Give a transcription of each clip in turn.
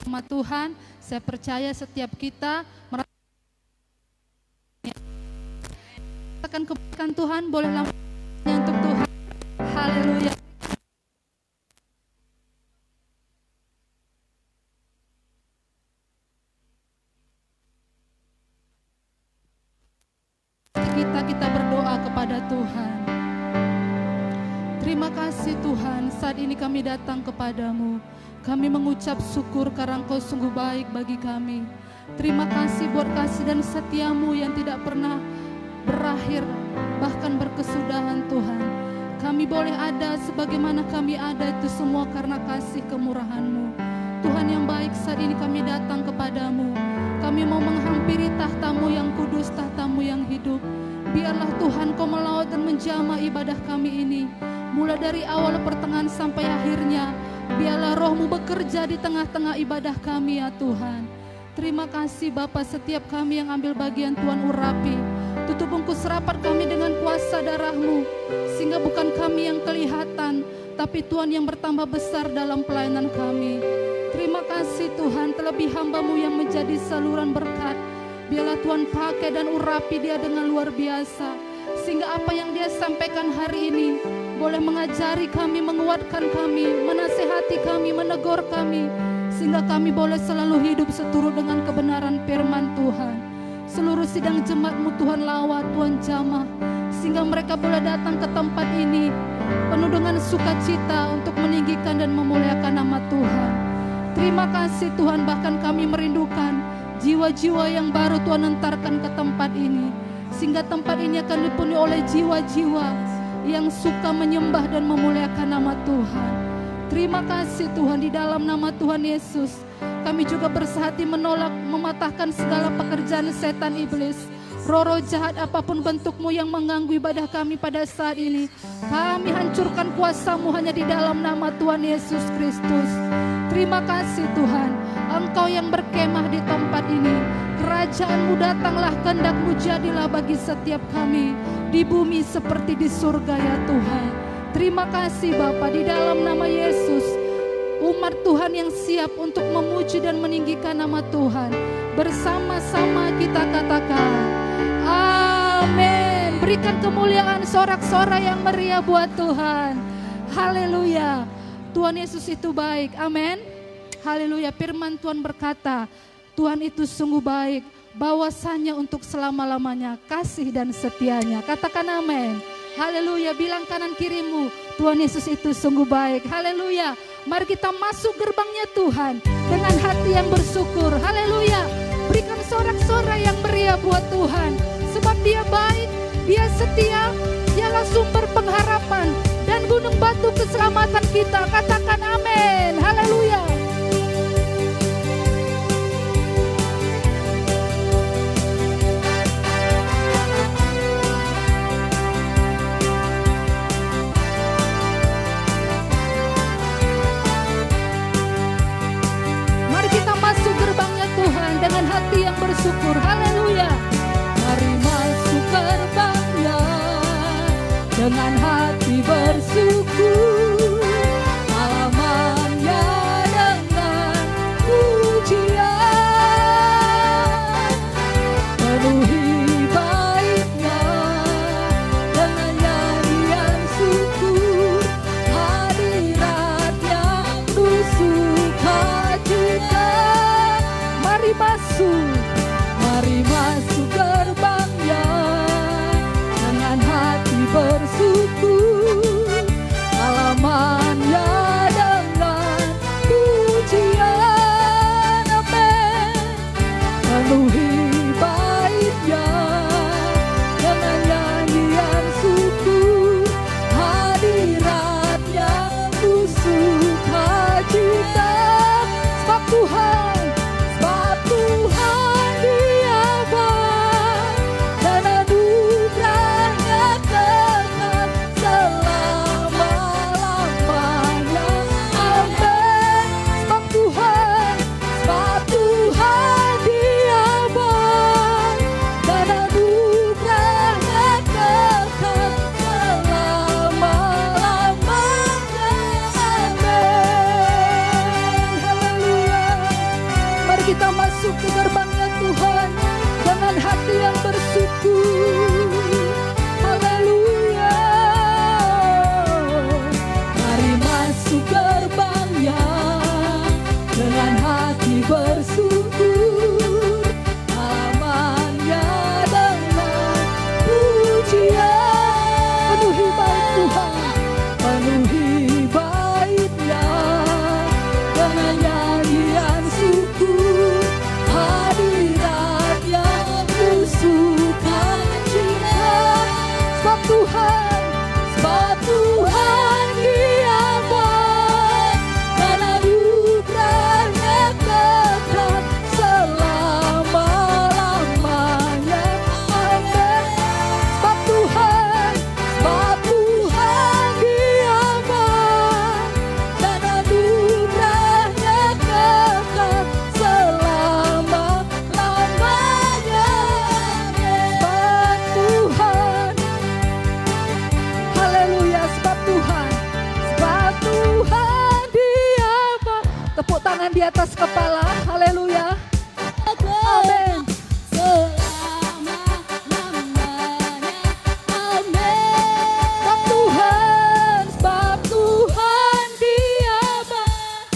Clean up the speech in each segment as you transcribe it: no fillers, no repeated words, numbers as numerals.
Sama Tuhan, saya percaya setiap kita merasakan kebaikan Tuhan, boleh lambungnya untuk Tuhan. Haleluya. Kita berdoa kepada Tuhan. Terima kasih Tuhan, saat ini kami datang kepadamu. Kami mengucap syukur karena Engkau sungguh baik bagi kami. Terima kasih buat kasih dan setiamu yang tidak pernah berakhir, bahkan berkesudahan Tuhan. Kami boleh ada sebagaimana kami ada itu semua karena kasih kemurahan-Mu. Tuhan yang baik, saat ini kami datang kepadamu. Kami mau menghampiri tahta-Mu yang kudus, tahta-Mu yang hidup. Biarlah Tuhan Kau melaut dan menjamah ibadah kami ini. Mulai dari awal pertengahan sampai akhirnya. Biarlah Roh-Mu bekerja di tengah-tengah ibadah kami ya Tuhan. Terima kasih Bapa, setiap kami yang ambil bagian Tuhan urapi. Tutup bungkus rapat kami dengan kuasa darah-Mu. Sehingga bukan kami yang kelihatan, tapi Tuhan yang bertambah besar dalam pelayanan kami. Terima kasih Tuhan, terlebih hamba-Mu yang menjadi saluran berkat. Biarlah Tuhan pakai dan urapi dia dengan luar biasa. Sehingga apa yang dia sampaikan hari ini boleh mengajari kami, menguatkan kami, menasehati kami, menegur kami. Sehingga kami boleh selalu hidup seturut dengan kebenaran firman Tuhan. Seluruh sidang jemaat-Mu Tuhan lawat, Tuhan jamah. Sehingga mereka boleh datang ke tempat ini penuh dengan sukacita untuk meninggikan dan memuliakan nama Tuhan. Terima kasih Tuhan, bahkan kami merindukan jiwa-jiwa yang baru Tuhan hantarkan ke tempat ini. Sehingga tempat ini akan dipenuhi oleh jiwa-jiwa yang suka menyembah dan memuliakan nama Tuhan. Terima kasih Tuhan, di dalam nama Tuhan Yesus kami juga bersehati menolak, mematahkan segala pekerjaan setan iblis. Roh-roh jahat apapun bentukmu yang mengganggu ibadah kami pada saat ini, kami hancurkan kuasa-Mu hanya di dalam nama Tuhan Yesus Kristus. Terima kasih Tuhan, Engkau yang berkemah di tempat ini. Kerajaan-Mu datanglah, kehendak-Mu jadilah bagi setiap kami di bumi seperti di surga ya Tuhan. Terima kasih Bapa, di dalam nama Yesus umat Tuhan yang siap untuk memuji dan meninggikan nama Tuhan. Bersama-sama kita katakan amin. Berikan kemuliaan sorak-sorai yang meriah buat Tuhan. Haleluya. Tuhan Yesus itu baik, amin. Haleluya. Firman Tuhan berkata, Tuhan itu sungguh baik, bahwasanya untuk selama-lamanya kasih dan setianya. Katakan amin. Haleluya. Bilang kanan kirimu, Tuhan Yesus itu sungguh baik. Haleluya. Mari kita masuk gerbangnya Tuhan dengan hati yang bersyukur. Haleluya. Berikan sorak-sorai yang meriah buat Tuhan. Sebab Dia baik, Dia setia, Dialah sumber pengharapan dan gunung batu keselamatan kita. Katakan amin. Haleluya. Dengan hati yang bersyukur, haleluya. Mari masuk gerbangnya dengan hati bersyukur, halamannya dengan pujian, penuhi baitnya dengan nyanyian syukur, hadiratnya penuh sukacita. Mari masuk gerbangnya dengan hati bersyukur, halamannya dengan pujian, amin. Penuhi baitnya dengan nyanyian syukur, hadiratnya penuh sukacita. Sebab Tuhan Dia baik dan anugerahnya kekal selama-lamanya, amin. Sebab Tuhan Dia kita masuk ke gerbangnya Tuhan dengan hati yang bersyukur. Haleluya. Mari masuk gerbangnya dengan hati bersyukur, halamannya dengan pujian. Penuhi bait Tuhan, penuhi baitnya dengan nyanyian syukur, hadirat yang bersuka cita. Sebab Tuhan Dia baik dan anugerahnya kekal selama-lamanya. Amin. Sebab Tuhan Dia baik dan anugerahnya kekal selama-lamanya. Sebab Tuhan, haleluya, sebab Tuhan Dia baik. Tepuk tangan di atas kepala, haleluya. Amin. Sebab Tuhan Dia baik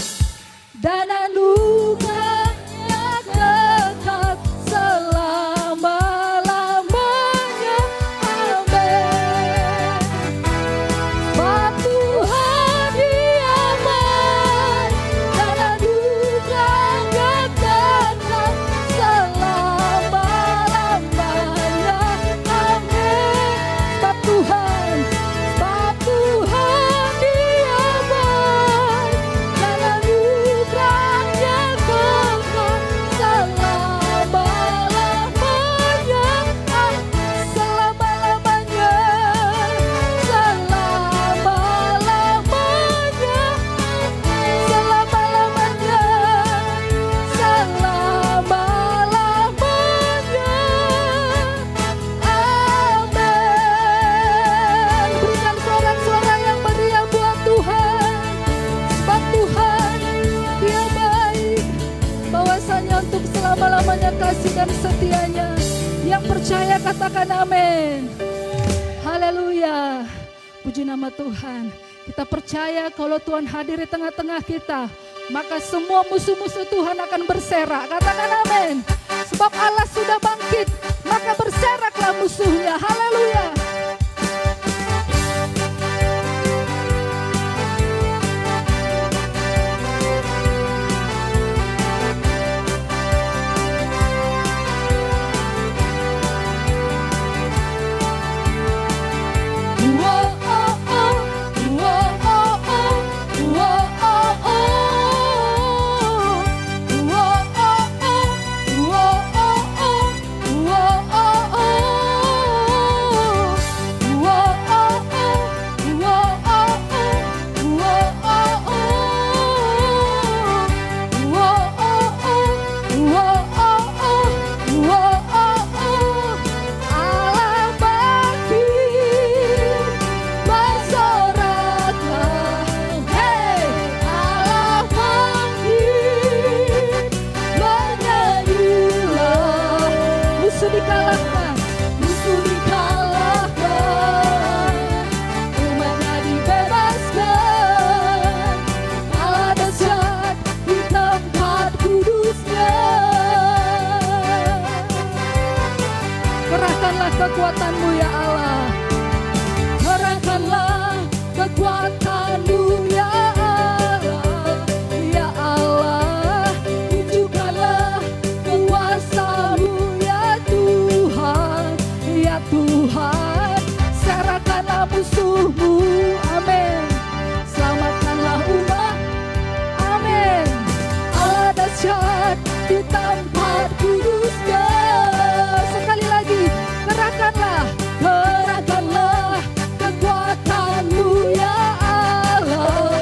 dan anugerahnya kekal selama-lamanya. Amin. Sebab Tuhan Dia baik dan anugerahnya kekal selama-lamanya. Amin. Sebab Tuhan Dia baik dan anugerahnya kekal selama-lamanya. Selama-lamanya. Selama-lamanya. Selama-lamanya. Selama-lamanya. Amin. Berikan sorak-sorai yang meriah buat Tuhan. Sebab Tuhan Dia baik, bahwasanya untuk selama-lamanya kasih dan setianya. Yang percaya katakan amin. Haleluya. Puji nama Tuhan. Kita percaya kalau Tuhan hadir di tengah-tengah kita, maka semua musuh-musuh Tuhan akan berserak. Katakan amin. Sebab Allah sudah bangkit, maka berseraklah musuhnya. Haleluya. Kekuatan-Mu ya Allah, kerahkanlah kekuatan-Mu ya Allah, ya Allah, tunjukkanlah kuasa-Mu ya Tuhan, ya Tuhan, serahkanlah musuh-Mu, amin, selamatkanlah umat, amin, Allah dahsyat di tempat kudus-Nya. Sekali lagi, kerahkanlah kekuatan-Mu ya Allah,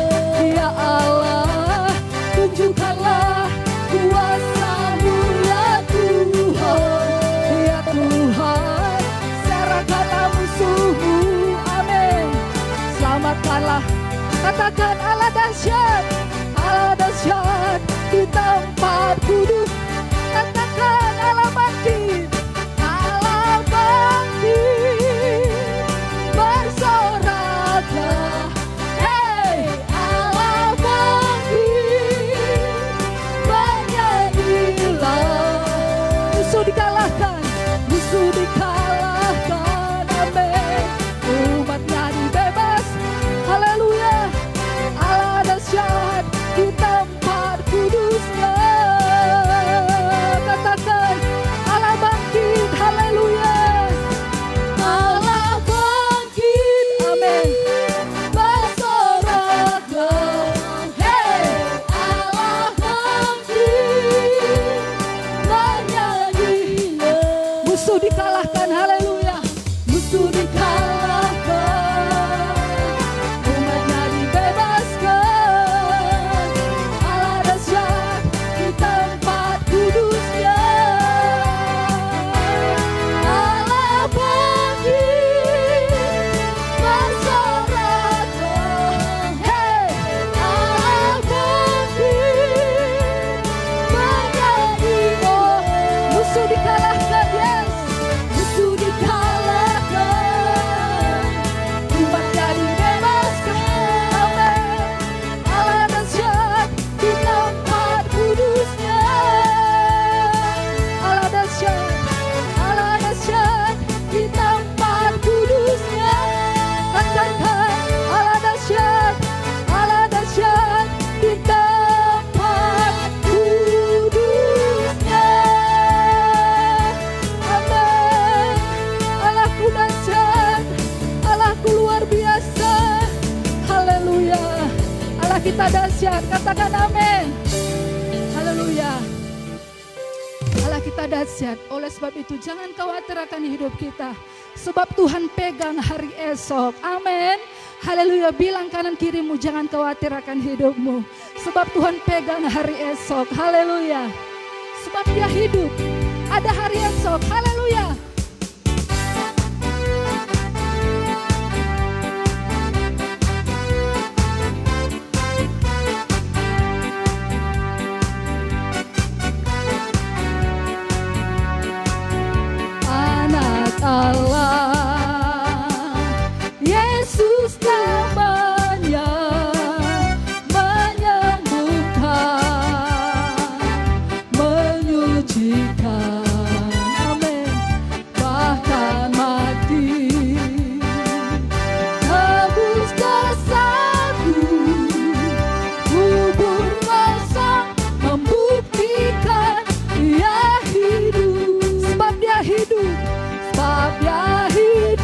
ya Allah, tunjukkanlah kuasa-Mu ya Tuhan, ya Tuhan, serahkanlah musuh-Mu, amin, selamatkanlah. Katakan Allah dahsyat di tempat kudus. katakan amin. Haleluya. Allah kita dahsyat. Oleh sebab itu jangan khawatir akan hidup kita, sebab Tuhan pegang hari esok. Amin. Haleluya. Bilang kanan kirimu, jangan khawatir akan hidupmu, sebab Tuhan pegang hari esok. Haleluya. Sebab Dia hidup, ada hari esok. Haleluya. Allah, Yesus namanya, menyembuhkan, menyucikan, amin, bahkan mati, tebus dosaku, kubur kosong, membuktikan Dia hidup, sebab Dia hidup. Sebab Dia hidup,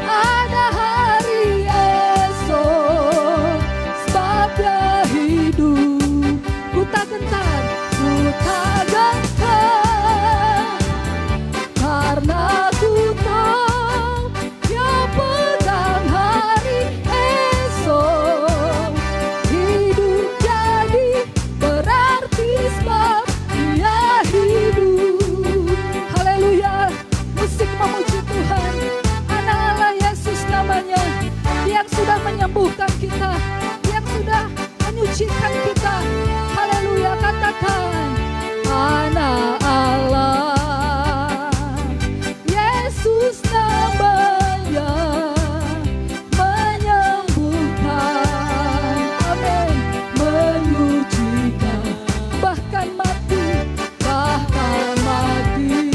ada hari esok. Sebab Dia hidup, ku tak gentar, ku tak gentar, karena ku tahu Dia pegang hari esok. Hidup jadi berarti sebab Dia hidup. Haleluya, musik memuji Tuhan. Anak Allah Yesus namanya, yang sudah menyembuhkan kita, yang sudah menyucikan kita. Haleluya, katakan anak Allah, Yesus namanya, menyembuhkan, amin, menyucikan, bahkan mati, bahkan mati.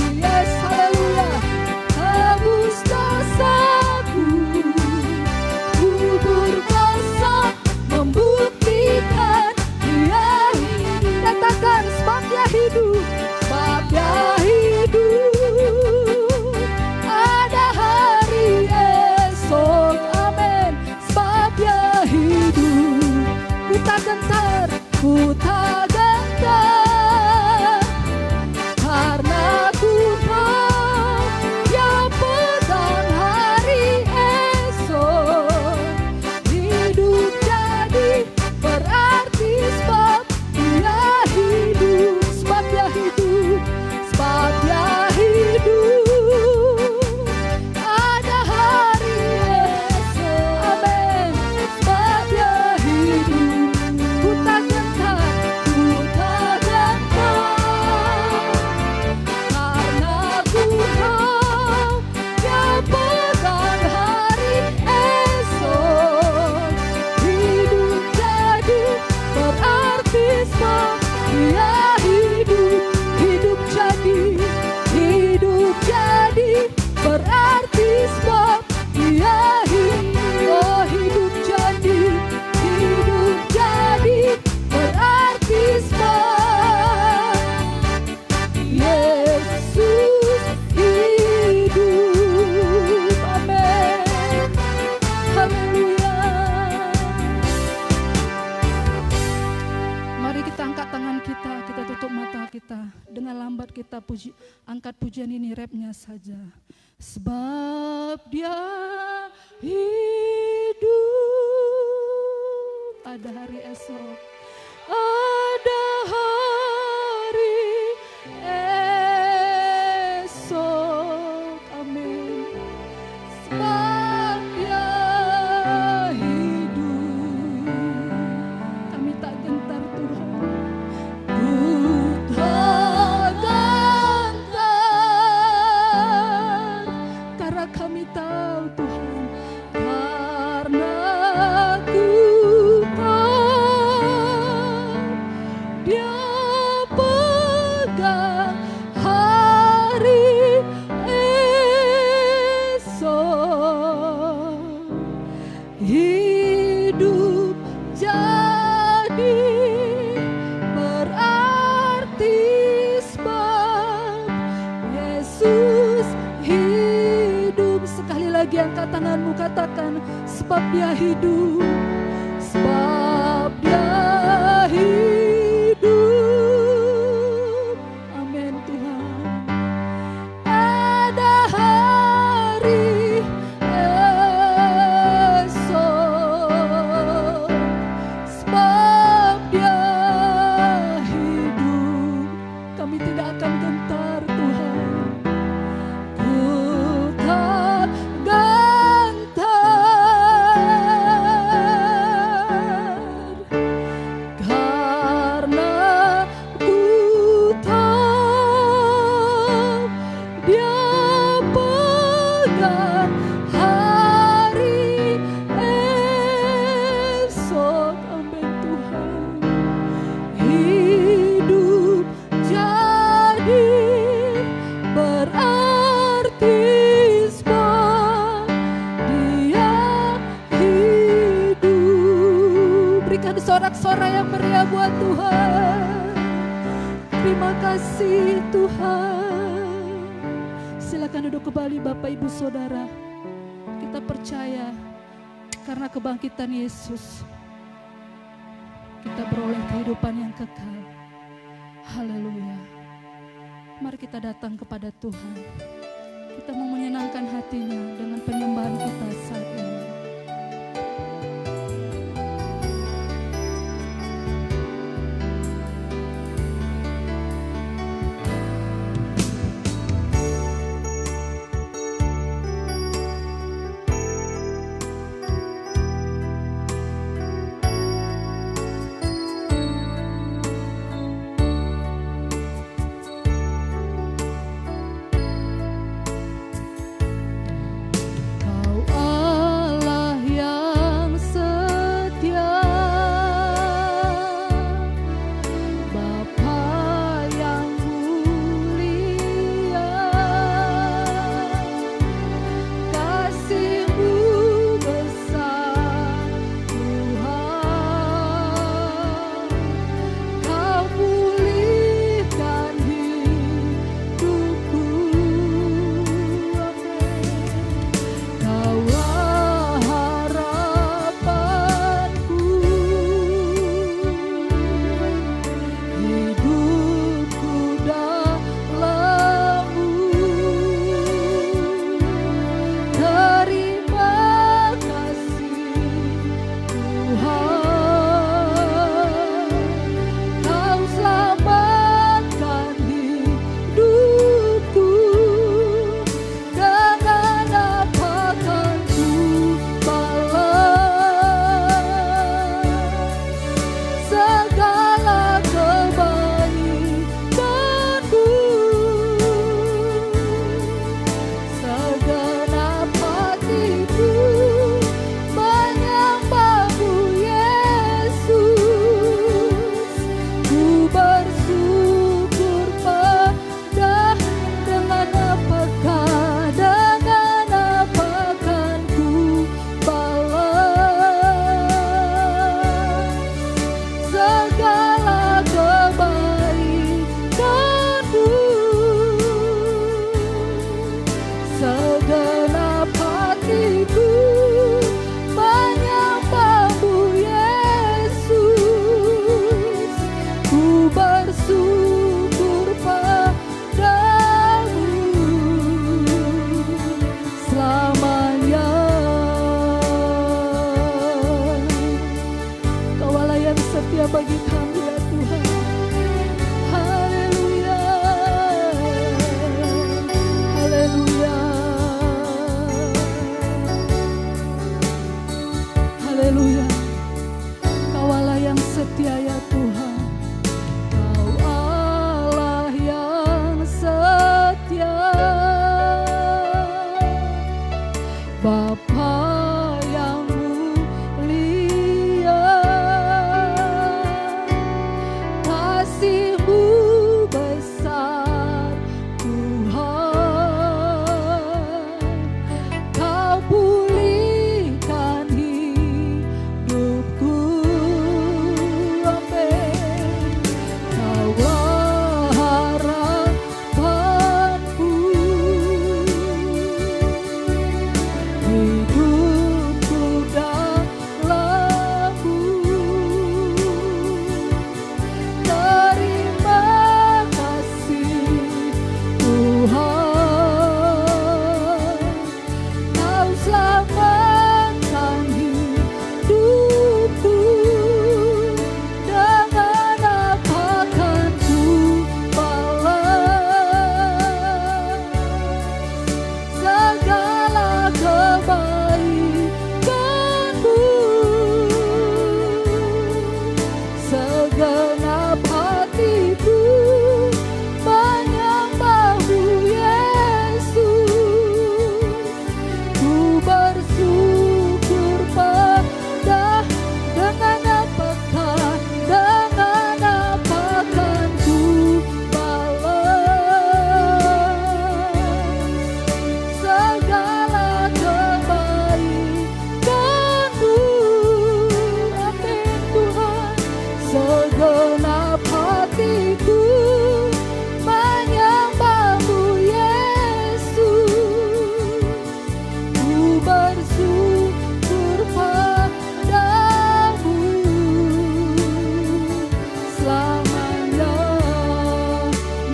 Kubur kosong membuktikan Dia hidup. Katakan sebab Dia hidup, sebab Dia hidup, ada hari esok. Amin. Sebab Dia hidup, ku tak gentar, ku tak gentar, karena ku tahu Dia pegang hari esok. Hidup jadi berarti sebab Dia hidup, sebab Dia hidup, sebab Dia hidup, ada hari esok. Amin. Sebab Dia hidup, ku tak gentar, ku tak gentar, karena ku tahu Dia pegang hari esok. Hidup jadi berarti sebab Dia hidup. Hidup jadi berarti sebab Dia hidup. Oh, hidup jadi berarti sebab Yesus hidup. Amin. Haleluya. Mari kita angkat tangan kita tutup mata kita. Dengan lambat kita angkat pujian ini, rapnya saja. Sebab Dia hidup, ada hari esok. Ada hari esok. Amin. Sebab Dia hidup, kami tak gentar Tuhan. Ku tak gentar, karena kami tahu Tuhan, karena ku tahu Dia pegang hari esok. Hidup jadi berarti sebab Yesus hidup. Sekali lagi angkat tanganmu, katakan sebab Dia hidup, sebab Terima kasih Tuhan. Silakan duduk kembali Bapak Ibu Saudara. Kita percaya karena kebangkitan Yesus kita beroleh kehidupan yang kekal. Haleluya. Mari kita datang kepada Tuhan. Kita mau menyenangkan hatinya dengan penyembahan kita saat ini.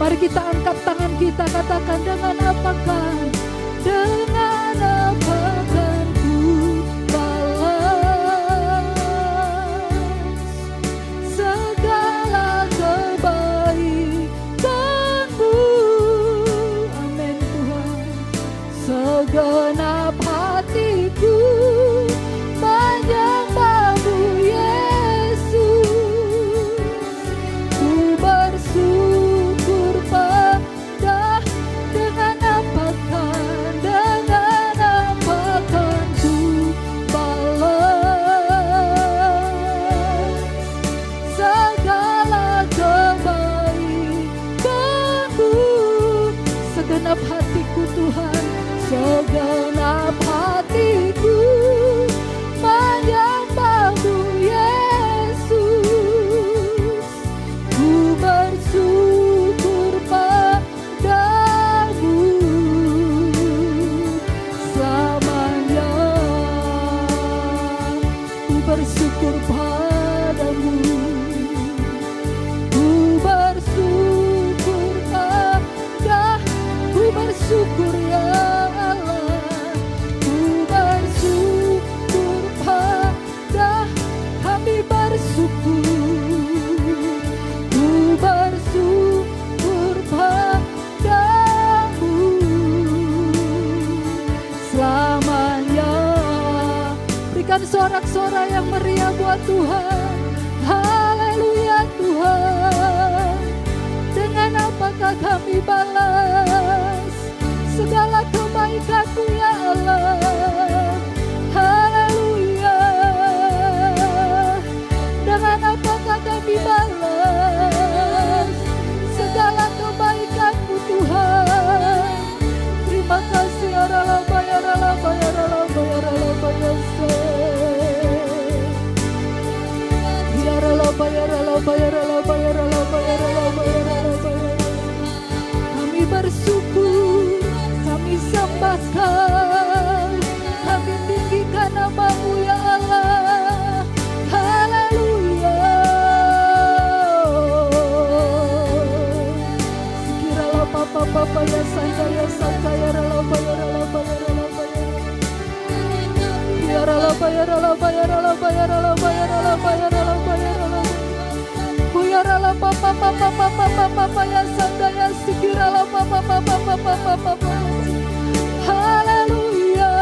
Mari kita angkat tangan kita, katakan, dengan apakah, dengan apakah ku balas segala kebaikan-Mu. Amin Tuhan. Segenap hatiku menyembah-Mu Yesus. Ku bersyukur pada dengan apakah ku balas segala kebaikan-Mu. Segenap hatiku Tuhan, segenap hatiku menyembah-Mu Yesus. Ku bersyukur padamu selamanya. Ku bersyukur padamu. Ku bersyukur pada, ku bersyukur ya Allah. Ku bersyukur pada, kami bersyukur. Ku bersyukur padamu selamanya. Berikan sorak-sorai yang meriah buat Tuhan. Haleluya Tuhan. Dengan apakah kami balas segala kebaikan-Mu ya Allah. Haleluya. Dengan apakah kami balas segala kebaikan-Mu Tuhan. Terima kasih ya Rabba ya Rabba ya Rabba ya Rabba ya ya Rabba ya Rabba ya Rabba ya Rabba ya Rabba ya Rabba. Kami bersyukur, kami sembahkan, kami tinggikan nama-Mu ya Allah. Haleluya. Sekiralah Papa ya Santa ya Santa ya Rabba ya Rabba ya Rabba ya Rabba ya Rabba ya Rabba ya Rabba ya Rabba ya Rabba ya Rabba. Kuyarala papa papa papa papa ya Santa ya sikirala papa papa papa papa. Haleluya.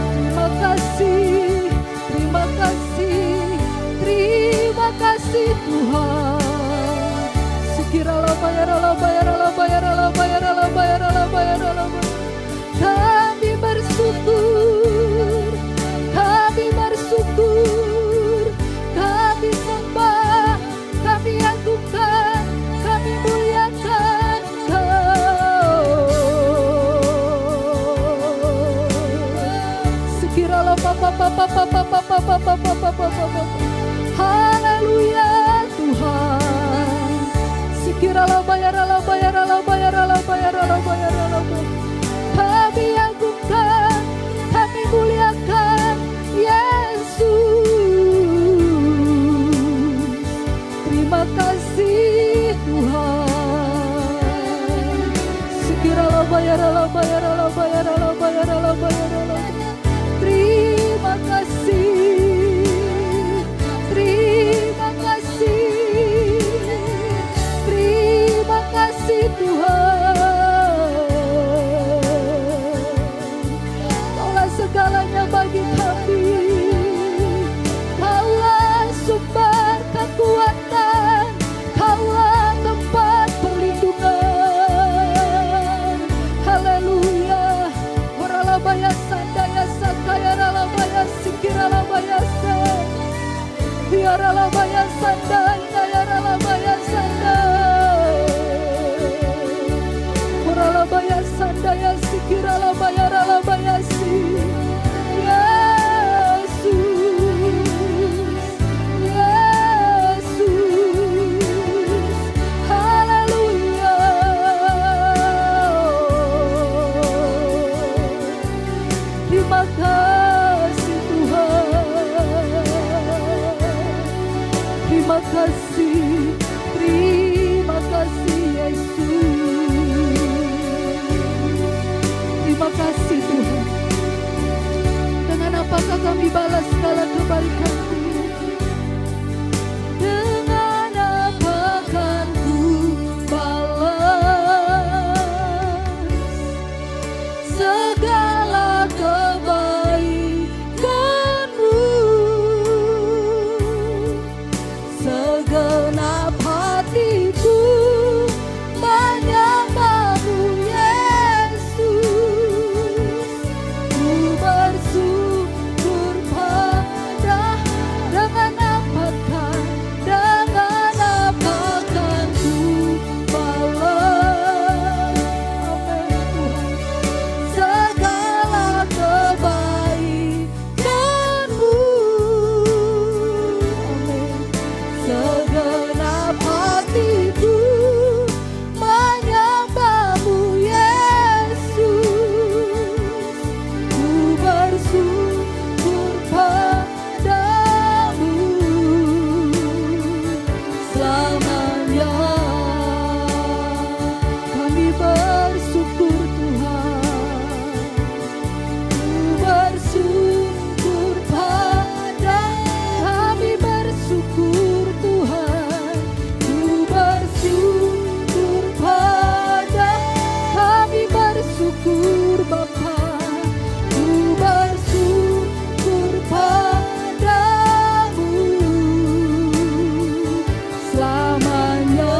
Terima kasih, terima kasih, terima kasih Tuhan. Sikirala bayarala bayarala bayarala bayarala bayarala bayarala. Kami bersyukur, kami bersyukur, kami sembah, kami agungkan, kami muliakan Kau. Sekiralah papa papa papa papa papa papa papa. Haleluya Tuhan. Sekiralah bayarala bayarala bayarala bayarala bayarala. Kami agungkan, kami muliakan Yesus. Terima kasih Tuhan. Sekiralah bayarala bayarala bayarala bayarala bayarala. Terima kasih, terima kasih, terima kasih Tuhan. Kaulah segalanya bagi kami. Kaulah sumber kekuatan, Kaulah tempat perlindungan. Haleluya. Oralabaya sandaya sakaya ralabaya sikiralabaya san. Biaralabaya sandaya ya ralabaya sandaya. Oralabaya sandaya sikiralabaya ralabaya si. Terima kasih, terima kasih Yesus. Terima kasih Tuhan. Dengan apakah kami balas segala kebaikan-Mu? Dengan apa kan ku balas segala kebaikan-Mu? Segenap hatiku menyembah-Mu Yesus. Ku bersyukur pada dengan apakah ku balas, amin Tuhan, segala kebaikan-Mu, amin. Segenap hatiku menyembah-Mu Yesus. Ku bersyukur padamu selamanya. Kami bersyukur Tuhan. Ku bersyukur pada, kami bersyukur Tuhan. Ku bersyukur pada, kami bersyukur Bapa. Ku bersyukur padamu selamanya.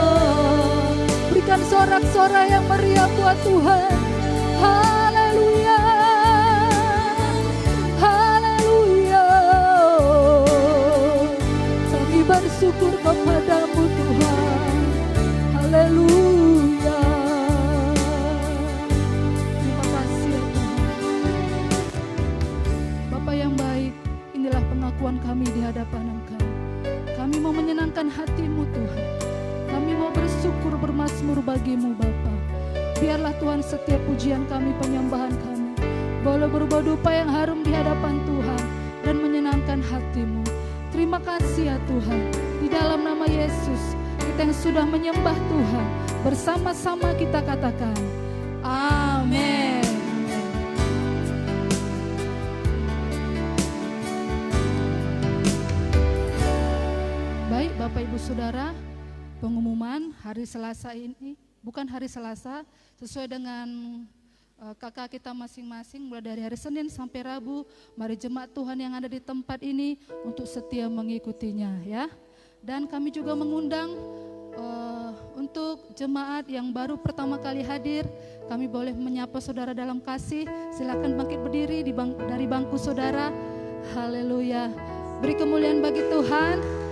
Berikan sorak-sorai yang meriah buat Tuhan. Haleluya, haleluya. Kami bersyukur kepadamu Tuhan. Haleluya. Terima kasih ya Tuhan. Bapa yang baik, inilah pengakuan kami di hadapan Engkau. Kami mau menyenangkan hati-Mu Tuhan. Kami mau bersyukur bermazmur bagi-Mu Bapa. Biarlah Tuhan setiap pujian kami, penyembahan kami boleh berubah dupa yang harum di hadapan Tuhan dan menyenangkan hati-Mu. Terima kasih ya Tuhan. Di dalam nama Yesus, kita yang sudah menyembah Tuhan, bersama-sama kita katakan, amin. Baik Bapak Ibu Saudara, pengumuman hari Selasa ini, bukan hari Selasa, sesuai dengan kakak kita masing-masing, mulai dari hari Senin sampai Rabu, mari jemaat Tuhan yang ada di tempat ini untuk setia mengikutinya ya. Dan kami juga mengundang untuk jemaat yang baru pertama kali hadir, kami boleh menyapa saudara dalam kasih. Silakan bangkit berdiri dari bangku saudara. Haleluya. Beri kemuliaan bagi Tuhan.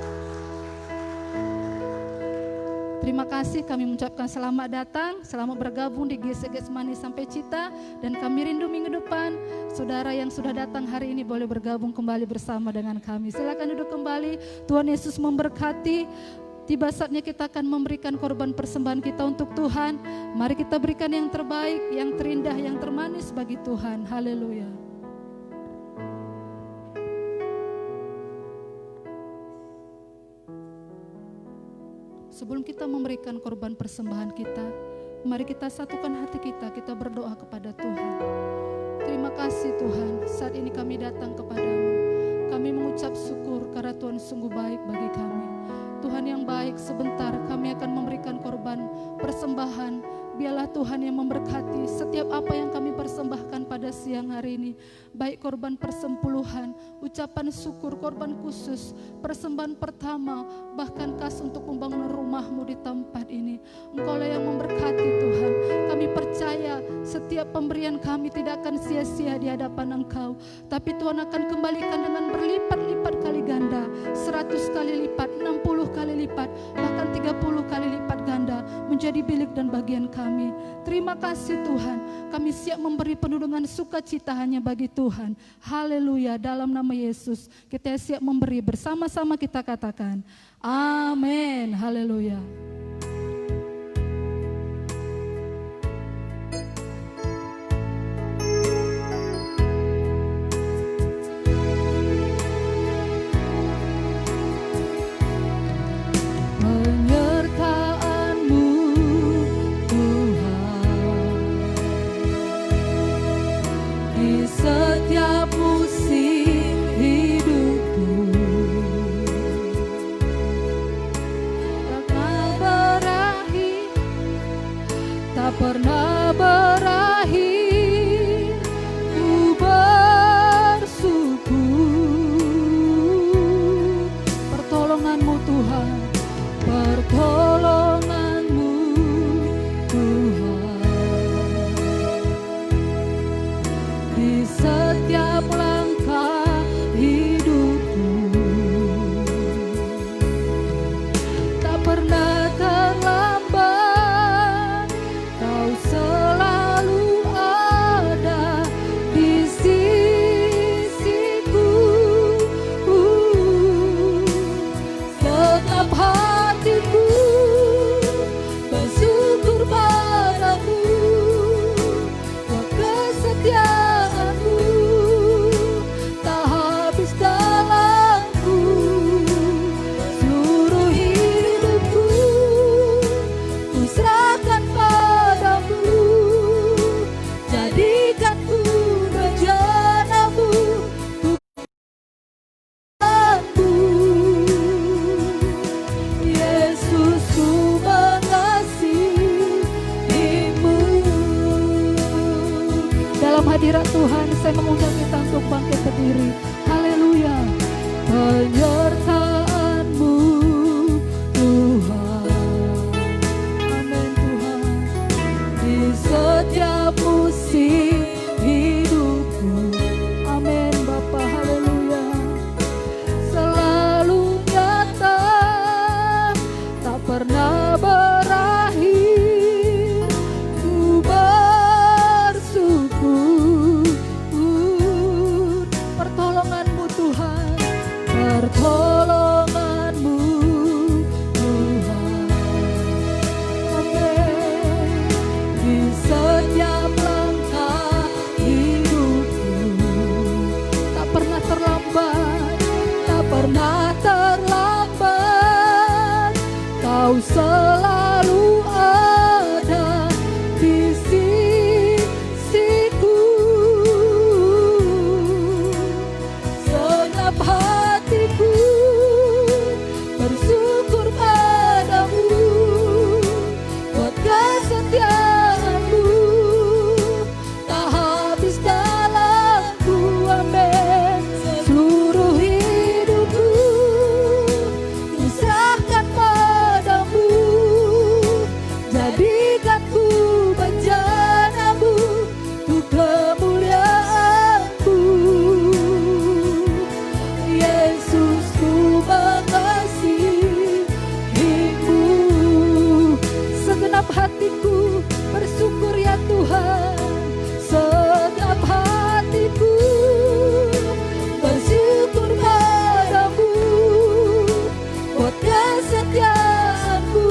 Terima kasih, kami mengucapkan selamat datang, selamat bergabung di GC Getsemani sampai Cita, dan kami rindu minggu depan saudara yang sudah datang hari ini boleh bergabung kembali bersama dengan kami. Silakan duduk kembali. Tuhan Yesus memberkati. Tiba saatnya kita akan memberikan korban persembahan kita untuk Tuhan. Mari kita berikan yang terbaik, yang terindah, yang termanis bagi Tuhan. Haleluya. Sebelum kita memberikan korban persembahan kita, mari kita satukan hati kita, kita berdoa kepada Tuhan. Terima kasih Tuhan, saat ini kami datang kepadamu. Kami mengucap syukur karena Tuhan sungguh baik bagi kami. Tuhan yang baik, sebentar kami akan memberikan korban persembahan. Biarlah Tuhan yang memberkati setiap apa yang kami persembahkan pada siang hari ini. Baik korban persepuluhan, ucapan syukur, korban khusus, persembahan pertama, bahkan kas untuk pembangunan rumah-Mu di tempat ini. Engkaulah yang memberkati Tuhan. Kami percaya setiap pemberian kami tidak akan sia-sia di hadapan Engkau. Tapi Tuhan akan kembalikan dengan berlipat-lipat kali ganda. 100 kali lipat, 60 kali lipat, bahkan 30 kali lipat ganda menjadi milik dan bagian kami. Terima kasih Tuhan, kami siap memberi penuh dengan sukacita hanya bagi Tuhan. Haleluya, dalam nama Yesus kita siap memberi, bersama-sama kita katakan amin. Haleluya. pernah berakhir. Ku bersyukur pertolongan-Mu Tuhan, pertolongan-Mu Tuhan. Di setiap langkah hidupku tak pernah terlambat, Kau selalu ada di sisiku. Tetap hatiku bersyukur padamu, buat kesetiaan-Mu tak habis dalamku. Seluruh hidupku ku serahkan padamu, jadikan ku bejana-Mu, Tuhanku. Yesus, ku mengasihi-Mu. Dalam hadirat Tuhan, saya mengundang kita untuk bangkit berdiri. Haleluya. Penyertaan-Mu Tuhan, amin Tuhan. Di setiap musim hidupku, amin Bapa, haleluya. Selalu nyata, tak pernah berakhir. Ku bersyukur pertolongan-Mu Tuhan, pertolongan-Mu Tuhan. Amin. Di setiap langkah hidupku tak pernah terlambat, tak pernah terlambat. Kau selalu ada di sisiku. Segenap hatiku bersyukur padamu, buat kesetiaan-Mu tak habis dalamku. Amin. Seluruh hidupku ku serahkan padamu, jadikan ku bejana-Mu, untuk kemuliaan-Mu. Yesus, ku mengasihi-Mu. Segenap hatiku bersyukur ya Tuhan, segenap hatiku bersyukur padamu, buat kesetiaan-Mu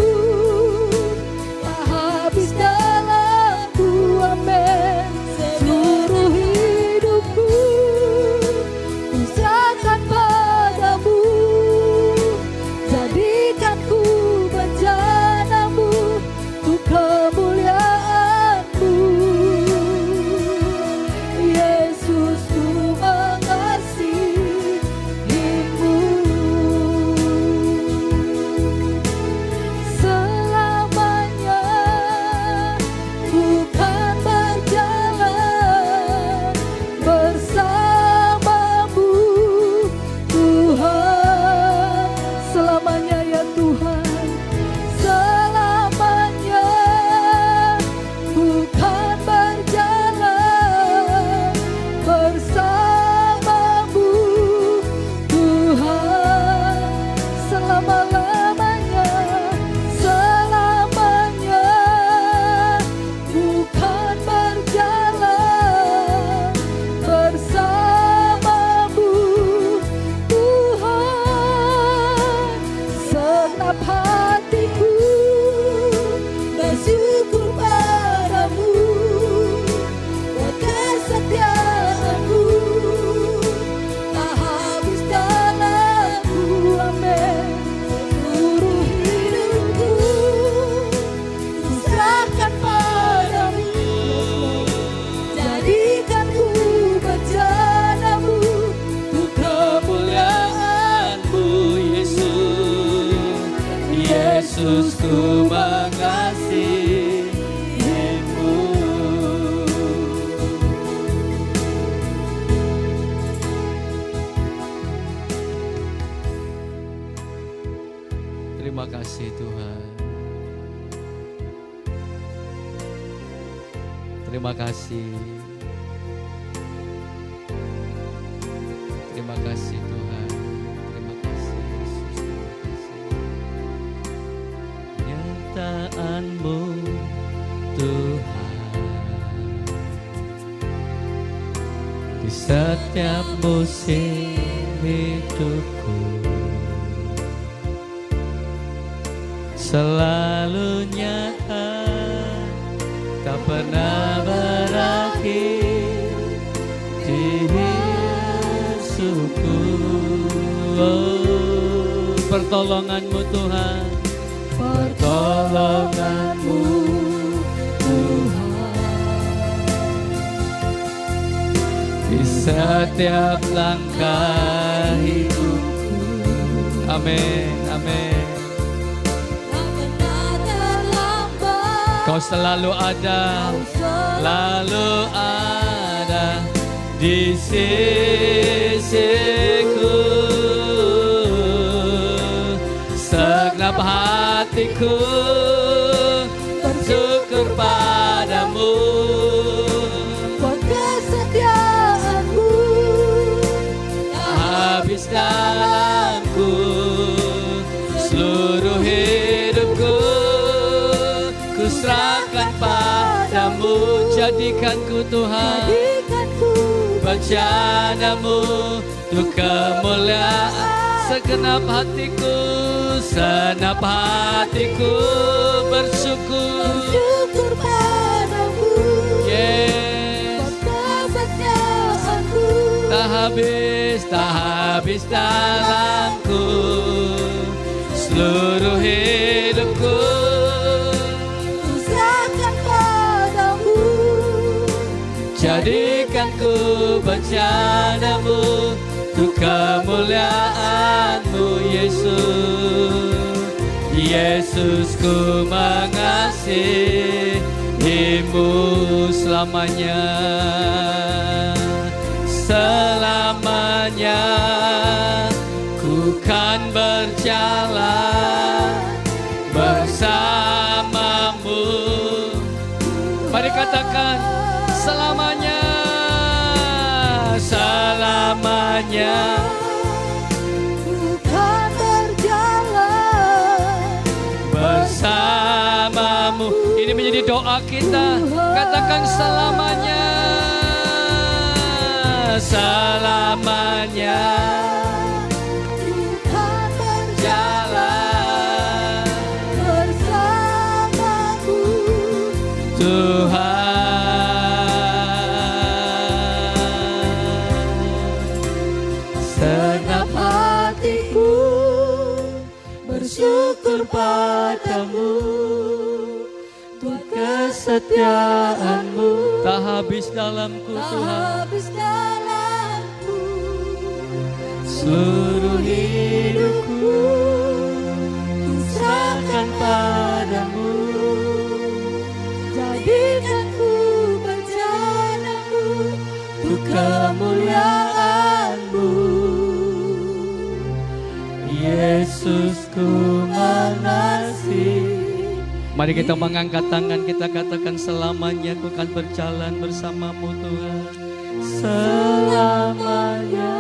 tak habis dalamku. Amin. Seluruh hidupku ku serahkan padamu, jadikan ku bejana-Mu, untuk kemuliaan-Mu. Yesus, ku mengasihi-Mu. Selamanya bukan berjalan bersama-Mu Tuhan. Selamanya ya Tuhan, selamanya bukan berjalan bersama-Mu Tuhan. Selama-lamanya, selamanya bukan berjalan bersama-Mu Tuhan. Segenap hatiku bersyukur padamu, buat kesetiaan-Mu tak habis dalamku. Amin. Seluruh hidupku ku serahkan padamu, jadikan ku bejana-Mu, untuk kemuliaan-Mu. Yesus, Yesus, ku mengasihi-Mu. Terima kasih Tuhan. Terima kasih. Terima kasih Tuhan. Terima kasih Yesus. Nyataanmu Tuhan di setiap musim hidupku, selalu nyata, tak pernah berakhir di hidupku. Oh, pertolonganmu Tuhan, pertolonganmu Tuhan di setiap langkah hidupku. Amin, amin. Kau selalu ada, selalu ada di sisiku. Segenap hatiku bersyukur padamu, buat kesetiaanmu tak habis dalamku, seluruh hidupku ku serahkan padamu. Jadikanku Tuhan, jadikanku bencanamu untuk kemuliaan. Segenap hatiku, senap hatiku bersyukur, bersyukur padamu. Yes, buat kesetiaanmu tak habis dalamku, seluruh hidupku ku serahkan padamu. jadikanku bencanamu untuk kemuliaanmu Yesus. Yesus, ku mengasihimu selamanya, selamanya ku kan berjalan bersamamu. Mari katakan selamanya, selamanya Ku kan berjalan bersamamu. Ini menjadi doa kita. Katakan selamanya, selamanya ku kan jalan bersamamu. Tuhan. Segenap Hatiku bersyukur padamu, buat kesetiaanmu tak habis dalamku tak Tuhan. habis dalamku. Seluruh hidupku ku serahkan padamu. Jadikanku bencanamu untuk kemuliaanmu. Yesus, ku mengasihi. Mari kita mengangkat tangan, kita katakan selamanya ku kan berjalan bersamamu Tuhan. Selamanya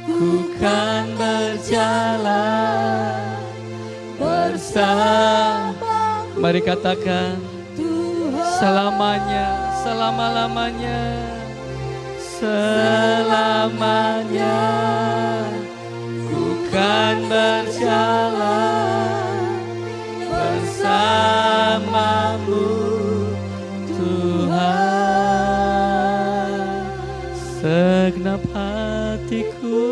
ku kan berjalan bersamamu. Mari katakan selamanya, selama-lamanya, selamanya ku kan berjalan bersamamu Tuhan. Segenap hatiku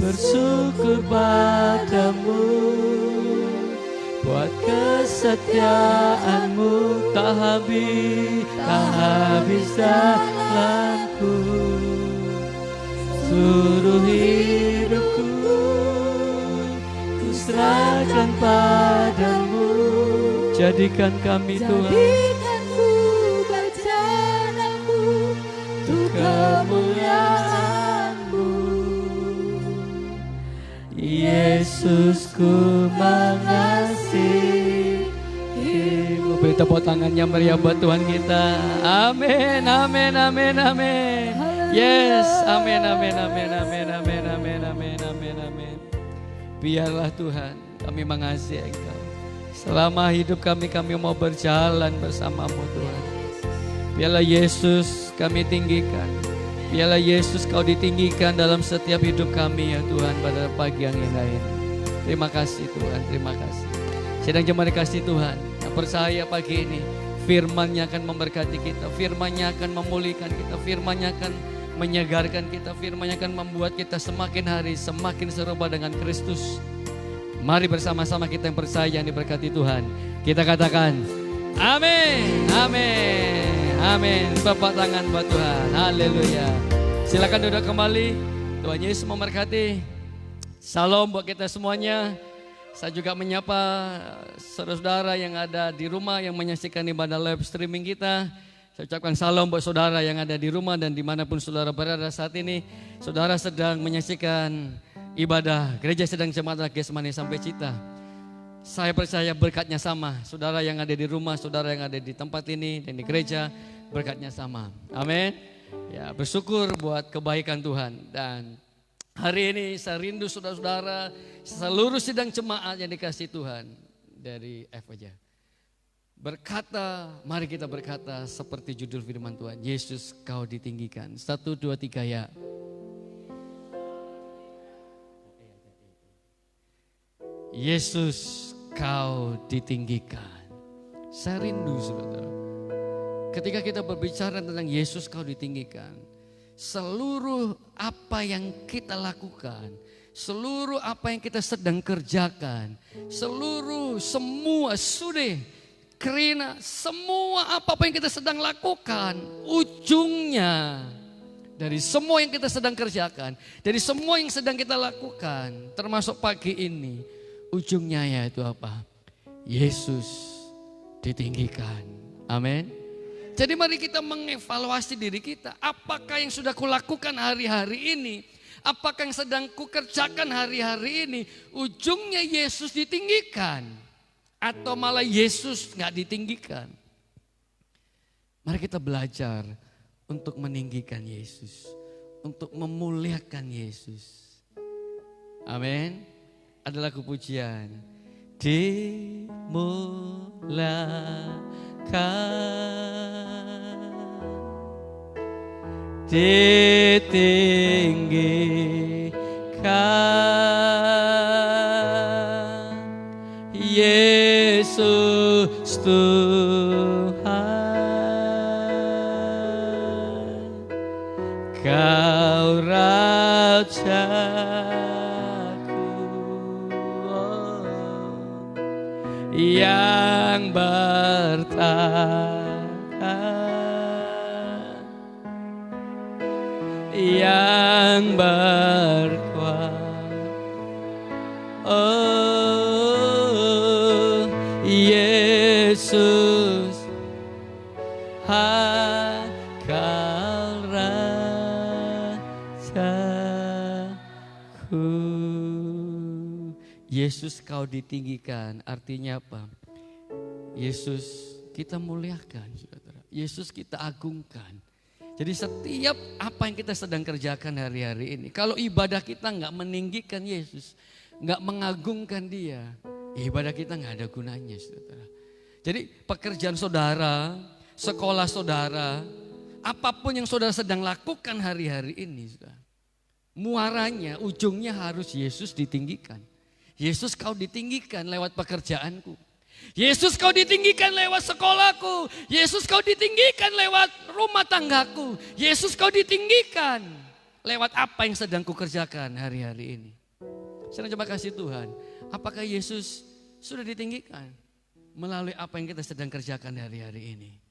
bersyukur padamu, buat kesetiaanmu tak habis dalamku. Seluruh hidupku ku serahkan padamu. Jadikan kami Tuhan, Jadikanku bencanamu untuk kemuliaanmu. Yesus ku mengasihi. Beri tepuk tangannya meriah buat Tuhan kita. Amin, amin, amin, amin. Yes, amin, amin, amin, amin, amin, amin, amin, amin, amin. Biarlah Tuhan kami mengasihi Engkau. Selama hidup kami mau berjalan bersamamu Tuhan. Biarlah Yesus kami tinggikan. Biarlah Yesus Kau ditinggikan dalam setiap hidup kami ya Tuhan pada pagi yang indah ini. Terima kasih Tuhan, terima kasih. Sedang jemaat dikasih Tuhan, yang percaya pagi ini firman-Nya akan memberkati kita, firman-Nya akan memulihkan kita, firman-Nya akan menyegarkan kita, firman-Nya akan membuat kita semakin hari semakin serupa dengan Kristus. Mari bersama-sama kita yang percaya yang diberkati Tuhan. Kita katakan amin, amin, amin. Tepuk tangan buat Tuhan, haleluya. Silakan duduk kembali, Tuhan Yesus memberkati. Salam buat kita semuanya. Saya juga menyapa saudara-saudara yang ada di rumah yang menyaksikan ibadah live streaming kita. Saya ucapkan salam buat saudara yang ada di rumah dan dimanapun saudara berada saat ini. Saudara sedang menyaksikan ibadah Gereja Sedang Jemaat Getsemani sampai Cita. Saya percaya berkatnya sama. Saudara yang ada di rumah, saudara yang ada di tempat ini dan di gereja, berkatnya sama. Amin. Ya, bersyukur buat kebaikan Tuhan. Dan hari ini saya rindu saudara-saudara, seluruh sidang jemaat yang dikasih Tuhan dari FJ. Berkata, mari kita berkata seperti judul firman Tuhan, Yesus Kau ditinggikan. 1, 2, 3 ya. Yesus Kau ditinggikan. Saya rindu saudara. Ketika kita berbicara tentang Yesus Kau ditinggikan, seluruh apa yang kita lakukan, seluruh apa yang kita sedang kerjakan, semua sudah karena semua apa yang kita sedang lakukan, ujungnya dari semua yang kita sedang kerjakan, dari semua yang sedang kita lakukan, termasuk pagi ini, ujungnya yaitu apa? Yesus ditinggikan. Amin. Jadi mari kita mengevaluasi diri kita. Apakah yang sudah kulakukan hari-hari ini? Apakah yang sedang kukerjakan hari-hari ini? Ujungnya Yesus ditinggikan. Atau malah Yesus gak ditinggikan. Mari kita belajar untuk meninggikan Yesus. Untuk memuliakan Yesus. Amin. Ada lagu pujian. Dimuliakan, ditinggikan, Yesus Tuhan, Kau Rajaku yang bertahan, yang berkuasa. Oh Yesus, Kau Rajaku. Yesus Kau ditinggikan, artinya apa? Yesus kita muliakan, saudara. Yesus kita agungkan. Jadi setiap apa yang kita sedang kerjakan hari-hari ini, kalau ibadah kita nggak meninggikan Yesus, nggak mengagungkan Dia, ibadah kita nggak ada gunanya, saudara. Jadi pekerjaan saudara, sekolah saudara, apapun yang saudara sedang lakukan hari-hari ini, saudara, muaranya, ujungnya harus Yesus ditinggikan. Yesus Kau ditinggikan lewat pekerjaanku. Yesus Kau ditinggikan lewat sekolahku. Yesus Kau ditinggikan lewat rumah tanggaku. Yesus Kau ditinggikan lewat apa yang sedang kukerjakan hari-hari ini. Saya coba kasih Tuhan, apakah Yesus sudah ditinggikan melalui apa yang kita sedang kerjakan hari-hari ini?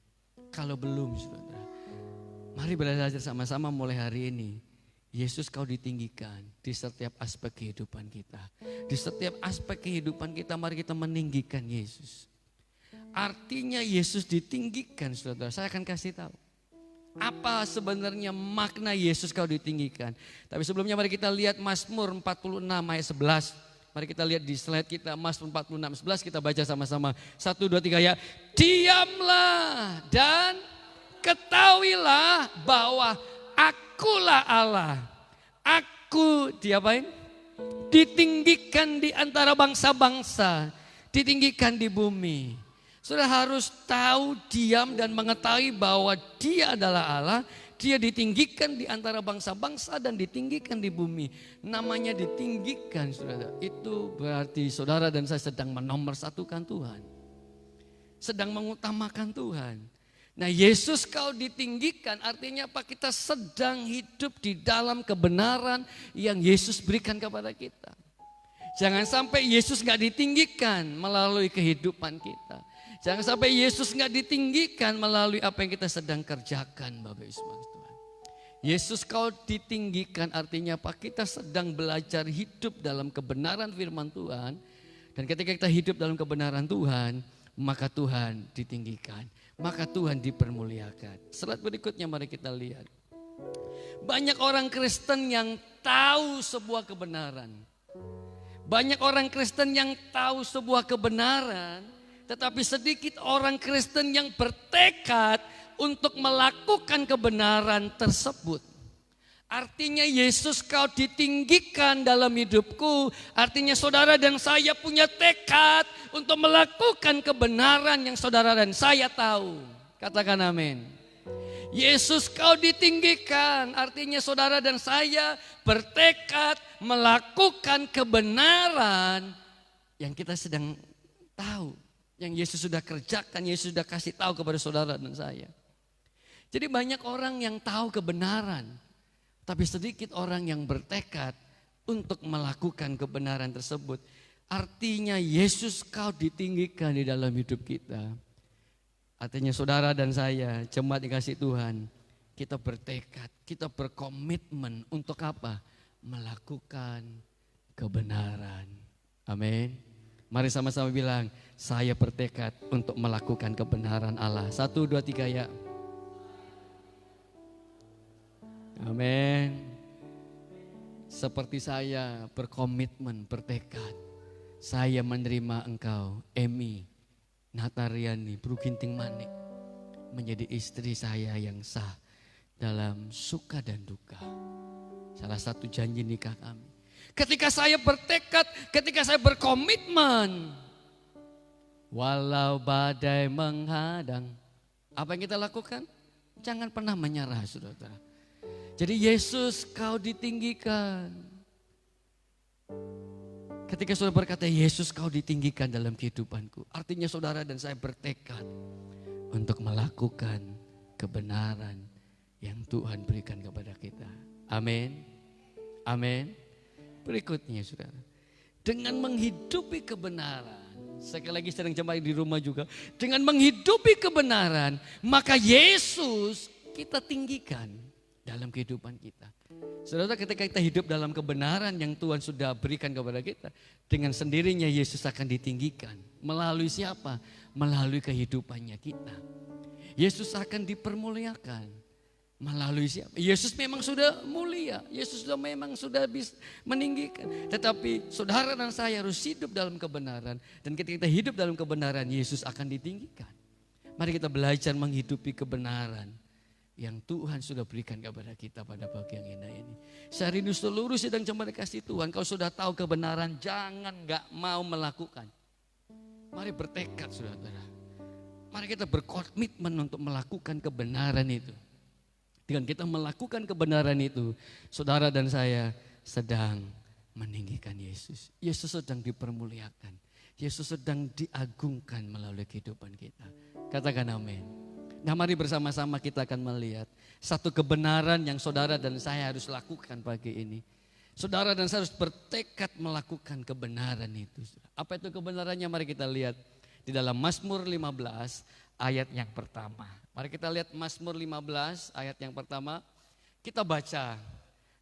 Kalau belum, saudara, mari belajar sama-sama mulai hari ini. Yesus Kau ditinggikan di setiap aspek kehidupan kita. Di setiap aspek kehidupan kita mari kita meninggikan Yesus. Artinya Yesus ditinggikan, saudara. Saya akan kasih tahu. Apa sebenarnya makna Yesus kau ditinggikan? Tapi sebelumnya mari kita lihat Mazmur 46 ayat 11. Mari kita lihat di slide kita Mazmur 46 11, kita baca sama-sama. 1 2 3 ya. Diamlah dan ketahuilah bahwa akulah Allah. Aku diapain? Ditinggikan di antara bangsa-bangsa, ditinggikan di bumi. Saudara harus tahu, diam dan mengetahui bahwa Dia adalah Allah. Dia ditinggikan di antara bangsa-bangsa dan ditinggikan di bumi. Namanya ditinggikan, saudara. Itu berarti saudara dan saya sedang menomorsatukan Tuhan. Sedang mengutamakan Tuhan. Nah, Yesus kau ditinggikan artinya apa? Kita sedang hidup di dalam kebenaran yang Yesus berikan kepada kita. Jangan sampai Yesus gak ditinggikan melalui kehidupan kita. Jangan sampai Yesus gak ditinggikan melalui apa yang kita sedang kerjakan, Bapak Ibu Tuhan. Yesus kau ditinggikan artinya apa? Kita sedang belajar hidup dalam kebenaran firman Tuhan. Dan ketika kita hidup dalam kebenaran Tuhan, maka Tuhan ditinggikan. Maka Tuhan dipermuliakan. Slide berikutnya mari kita lihat. Banyak orang Kristen yang tahu sebuah kebenaran. Banyak orang Kristen yang tahu sebuah kebenaran. Tetapi sedikit orang Kristen yang bertekad untuk melakukan kebenaran tersebut. Artinya Yesus kau ditinggikan dalam hidupku. Artinya saudara dan saya punya tekad untuk melakukan kebenaran yang saudara dan saya tahu. Katakan amin. Yesus kau ditinggikan. Artinya saudara dan saya bertekad melakukan kebenaran yang kita sedang tahu. Yang Yesus sudah kerjakan, Yesus sudah kasih tahu kepada saudara dan saya. Jadi banyak orang yang tahu kebenaran. Tapi sedikit orang yang bertekad untuk melakukan kebenaran tersebut. Artinya Yesus kau ditinggikan di dalam hidup kita. Artinya saudara dan saya, jemaat dikasih Tuhan. Kita bertekad, kita berkomitmen untuk apa? Melakukan kebenaran. Amin. Mari sama-sama bilang, saya bertekad untuk melakukan kebenaran Allah. 1, 2, 3 ya. Amin. Seperti saya berkomitmen, bertekad. Saya menerima engkau, Emi Natariani Bruginting Manik, menjadi istri saya yang sah dalam suka dan duka. Salah satu janji nikah kami. Ketika saya bertekad, ketika saya berkomitmen, walau badai menghadang, apa yang kita lakukan? Jangan pernah menyerah, saudara. Jadi Yesus kau ditinggikan. Ketika saudara berkata Yesus kau ditinggikan dalam kehidupanku, artinya saudara dan saya bertekad untuk melakukan kebenaran yang Tuhan berikan kepada kita. Amin. Amin. Berikutnya saudara, dengan menghidupi kebenaran, sekali lagi sedang jemaat di rumah juga, dengan menghidupi kebenaran, maka Yesus kita tinggikan dalam kehidupan kita. Saudara, ketika kita hidup dalam kebenaran yang Tuhan sudah berikan kepada kita, dengan sendirinya Yesus akan ditinggikan. Melalui siapa? Melalui kehidupannya kita. Yesus akan dipermuliakan. Melalui siapa? Yesus memang sudah mulia. Yesus memang sudah bisa meninggikan. Tetapi saudara dan saya harus hidup dalam kebenaran. Dan ketika kita hidup dalam kebenaran, Yesus akan ditinggikan. Mari kita belajar menghidupi kebenaran yang Tuhan sudah berikan kepada kita pada pagi yang indah ini. Sehari ini seluruh sedang jemaat kasih Tuhan. Kau sudah tahu kebenaran, jangan gak mau melakukan. Mari bertekad saudara. Mari kita berkomitmen untuk melakukan kebenaran itu. Dengan kita melakukan kebenaran itu, saudara dan saya sedang meninggikan Yesus. Yesus sedang dipermuliakan. Yesus sedang diagungkan melalui kehidupan kita. Katakan amin. Nah, mari bersama-sama kita akan melihat satu kebenaran yang saudara dan saya harus lakukan pagi ini. Saudara dan saya harus bertekad melakukan kebenaran itu. Apa itu kebenarannya? Mari kita lihat di dalam Mazmur 15 ayat yang pertama. Mari kita lihat Mazmur 15 ayat yang pertama. Kita baca.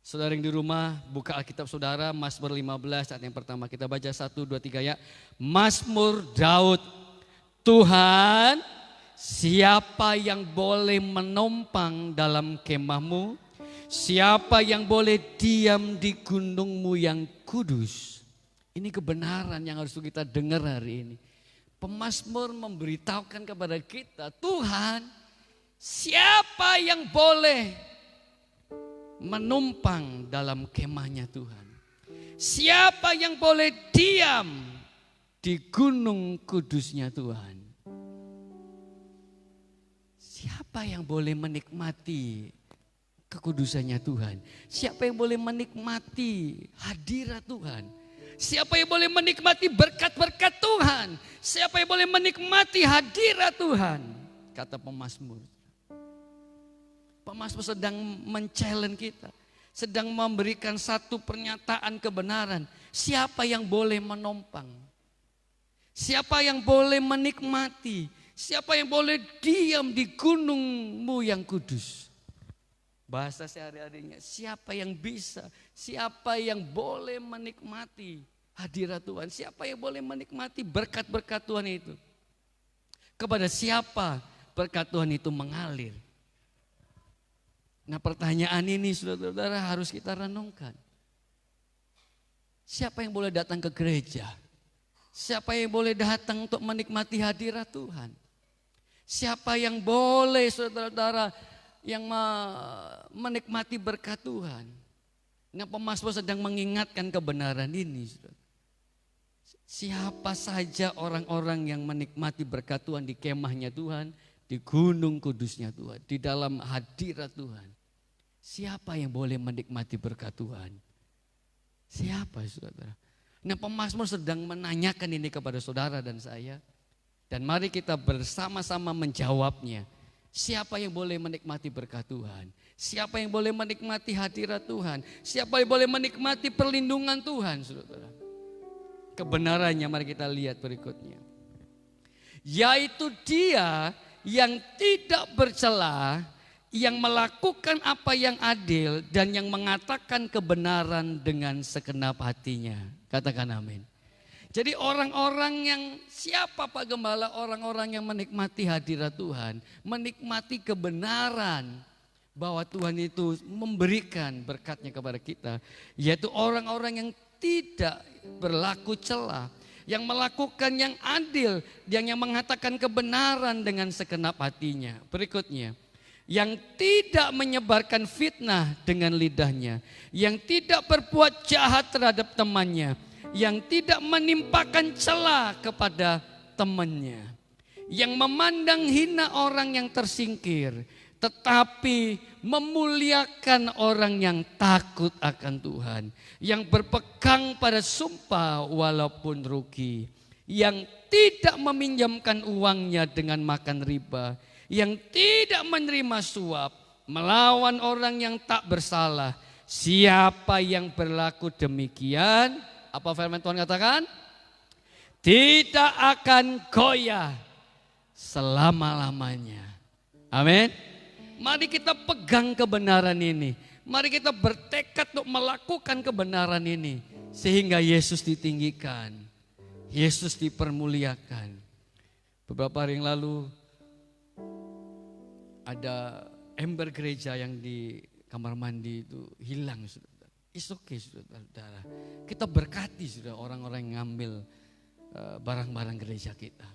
Saudara yang di rumah buka Alkitab saudara, Mazmur 15 ayat yang pertama. Kita baca 1, 2, 3 ya. Mazmur Daud. Tuhan, siapa yang boleh menumpang dalam kemahmu? Siapa yang boleh diam di gunungmu yang kudus? Ini kebenaran yang harus kita dengar hari ini. Pemazmur memberitahukan kepada kita, Tuhan, siapa yang boleh menumpang dalam kemahnya Tuhan? Siapa yang boleh diam di gunung kudusnya Tuhan? Siapa yang boleh menikmati kekudusannya Tuhan? Siapa yang boleh menikmati hadirat Tuhan? Siapa yang boleh menikmati berkat-berkat Tuhan? Siapa yang boleh menikmati hadirat Tuhan? Kata pemazmur. Pemazmur sedang men-challenge kita. Sedang memberikan satu pernyataan kebenaran. Siapa yang boleh menumpang? Siapa yang boleh menikmati? Siapa yang boleh diam di gunungmu yang kudus? Bahasa sehari-harinya, siapa yang bisa? Siapa yang boleh menikmati hadirat Tuhan? Siapa yang boleh menikmati berkat-berkat Tuhan itu? Kepada siapa berkat Tuhan itu mengalir? Nah, pertanyaan ini saudara-saudara harus kita renungkan. Siapa yang boleh datang ke gereja? Siapa yang boleh datang untuk menikmati hadirat Tuhan? Siapa yang boleh saudara-saudara yang menikmati berkat Tuhan? Nah, pemazmur sedang mengingatkan kebenaran ini. Siapa saja orang-orang yang menikmati berkat Tuhan di kemahnya Tuhan, di gunung kudusnya Tuhan, di dalam hadirat Tuhan. Siapa yang boleh menikmati berkat Tuhan? Siapa saudara? Nah, pemazmur sedang menanyakan ini kepada saudara dan saya. Dan mari kita bersama-sama menjawabnya. Siapa yang boleh menikmati berkat Tuhan? Siapa yang boleh menikmati hadirat Tuhan? Siapa yang boleh menikmati perlindungan Tuhan, saudara? Kebenarannya mari kita lihat berikutnya. Yaitu Dia yang tidak bercela, yang melakukan apa yang adil dan yang mengatakan kebenaran dengan segenap hatinya. Katakan amin. Jadi orang-orang yang siapa Pak Gembala? Orang-orang yang menikmati hadirat Tuhan, menikmati kebenaran bahwa Tuhan itu memberikan berkatnya kepada kita. Yaitu orang-orang yang tidak berlaku cela, yang melakukan yang adil, yang mengatakan kebenaran dengan segenap hatinya. Berikutnya, yang tidak menyebarkan fitnah dengan lidahnya, yang tidak berbuat jahat terhadap temannya, yang tidak menimpakan cela kepada temannya, yang memandang hina orang yang tersingkir, tetapi memuliakan orang yang takut akan Tuhan, yang berpegang pada sumpah walaupun rugi, yang tidak meminjamkan uangnya dengan makan riba, yang tidak menerima suap, melawan orang yang tak bersalah. Siapa yang berlaku demikian, apa firman Tuhan katakan? Tidak akan goyah selama-lamanya. Amin. Mari kita pegang kebenaran ini. Mari kita bertekad untuk melakukan kebenaran ini. Sehingga Yesus ditinggikan. Yesus dipermuliakan. Beberapa hari yang lalu ada ember gereja yang di kamar mandi itu hilang, saudara. It's okay, saudara. Kita berkati, saudara, orang-orang yang ngambil barang-barang gereja kita.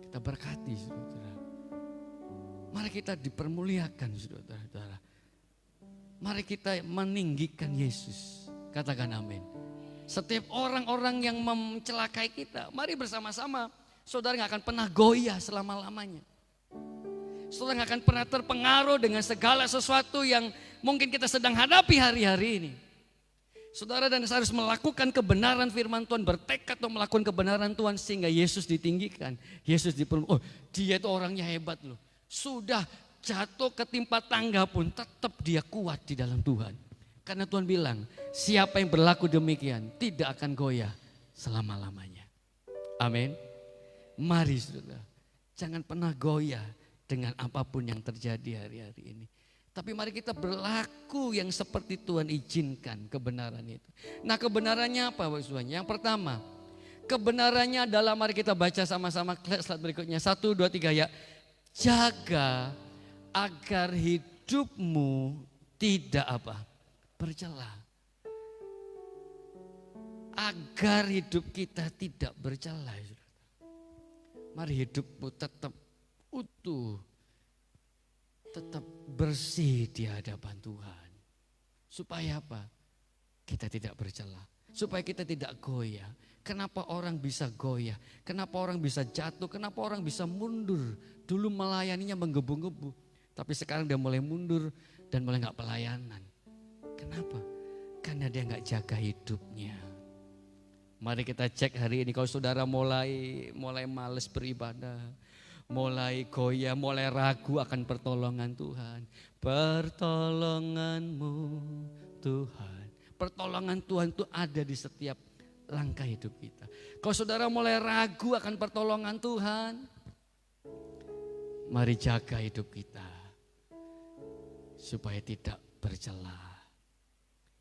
Kita berkati, saudara. Mari kita dipermuliakan, saudara. Mari kita meninggikan Yesus. Katakan amin. Setiap orang-orang yang mencelakai kita, mari bersama-sama. Saudara gak akan pernah goyah selama-lamanya. Saudara gak akan pernah terpengaruh dengan segala sesuatu yang mungkin kita sedang hadapi hari-hari ini. Saudara dan saya harus melakukan kebenaran firman Tuhan, bertekad untuk melakukan kebenaran Tuhan sehingga Yesus ditinggikan. Yesus dipermuliakan. Oh, dia itu orangnya hebat loh. Sudah jatuh ketimpa tangga pun tetap dia kuat di dalam Tuhan. Karena Tuhan bilang, siapa yang berlaku demikian tidak akan goyah selama-lamanya. Amin. Mari saudara, jangan pernah goyah dengan apapun yang terjadi hari-hari ini. Tapi mari kita berlaku yang seperti Tuhan izinkan kebenaran itu. Nah, kebenarannya apa Bapak Ibu? Yang pertama, kebenarannya adalah, mari kita baca sama-sama slide berikutnya. 1, 2, 3 ya. Jaga agar hidupmu tidak apa? Bercela. Agar hidup kita tidak bercela. Mari hidupmu tetap utuh, tetap bersih di hadapan Tuhan. Supaya apa? Kita tidak bercela. Supaya kita tidak goyah. Kenapa orang bisa goyah? Kenapa orang bisa jatuh? Kenapa orang bisa mundur? Dulu melayaninya menggebu-gebu. Tapi sekarang dia mulai mundur dan mulai gak pelayanan. Kenapa? Karena dia gak jaga hidupnya. Mari kita cek hari ini, kalau saudara mulai males beribadah, mulai goyah, mulai ragu akan pertolongan Tuhan. Pertolonganmu Tuhan. Pertolongan Tuhan itu ada di setiap langkah hidup kita. Kalau saudara mulai ragu akan pertolongan Tuhan, mari jaga hidup kita supaya tidak bercela.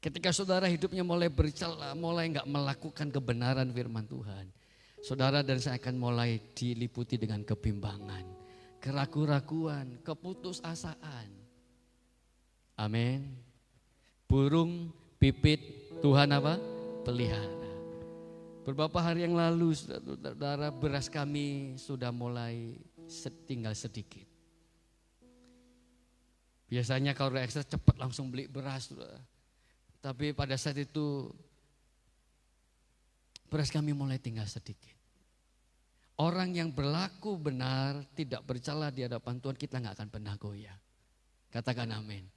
Ketika saudara hidupnya mulai bercela, mulai enggak melakukan kebenaran firman Tuhan, saudara dan saya akan mulai diliputi dengan kebimbangan, keraguan-raguan, keputusasaan. Amin. Burung pipit Tuhan apa? Pelihara. Beberapa hari yang lalu saudara, beras kami sudah mulai tinggal sedikit. Biasanya kalau udah ekstra cepat langsung beli beras. Tapi pada saat itu beras kami mulai tinggal sedikit. Orang yang berlaku benar, tidak bercela di hadapan Tuhan, kita gak akan pernah goyah. Katakan amin.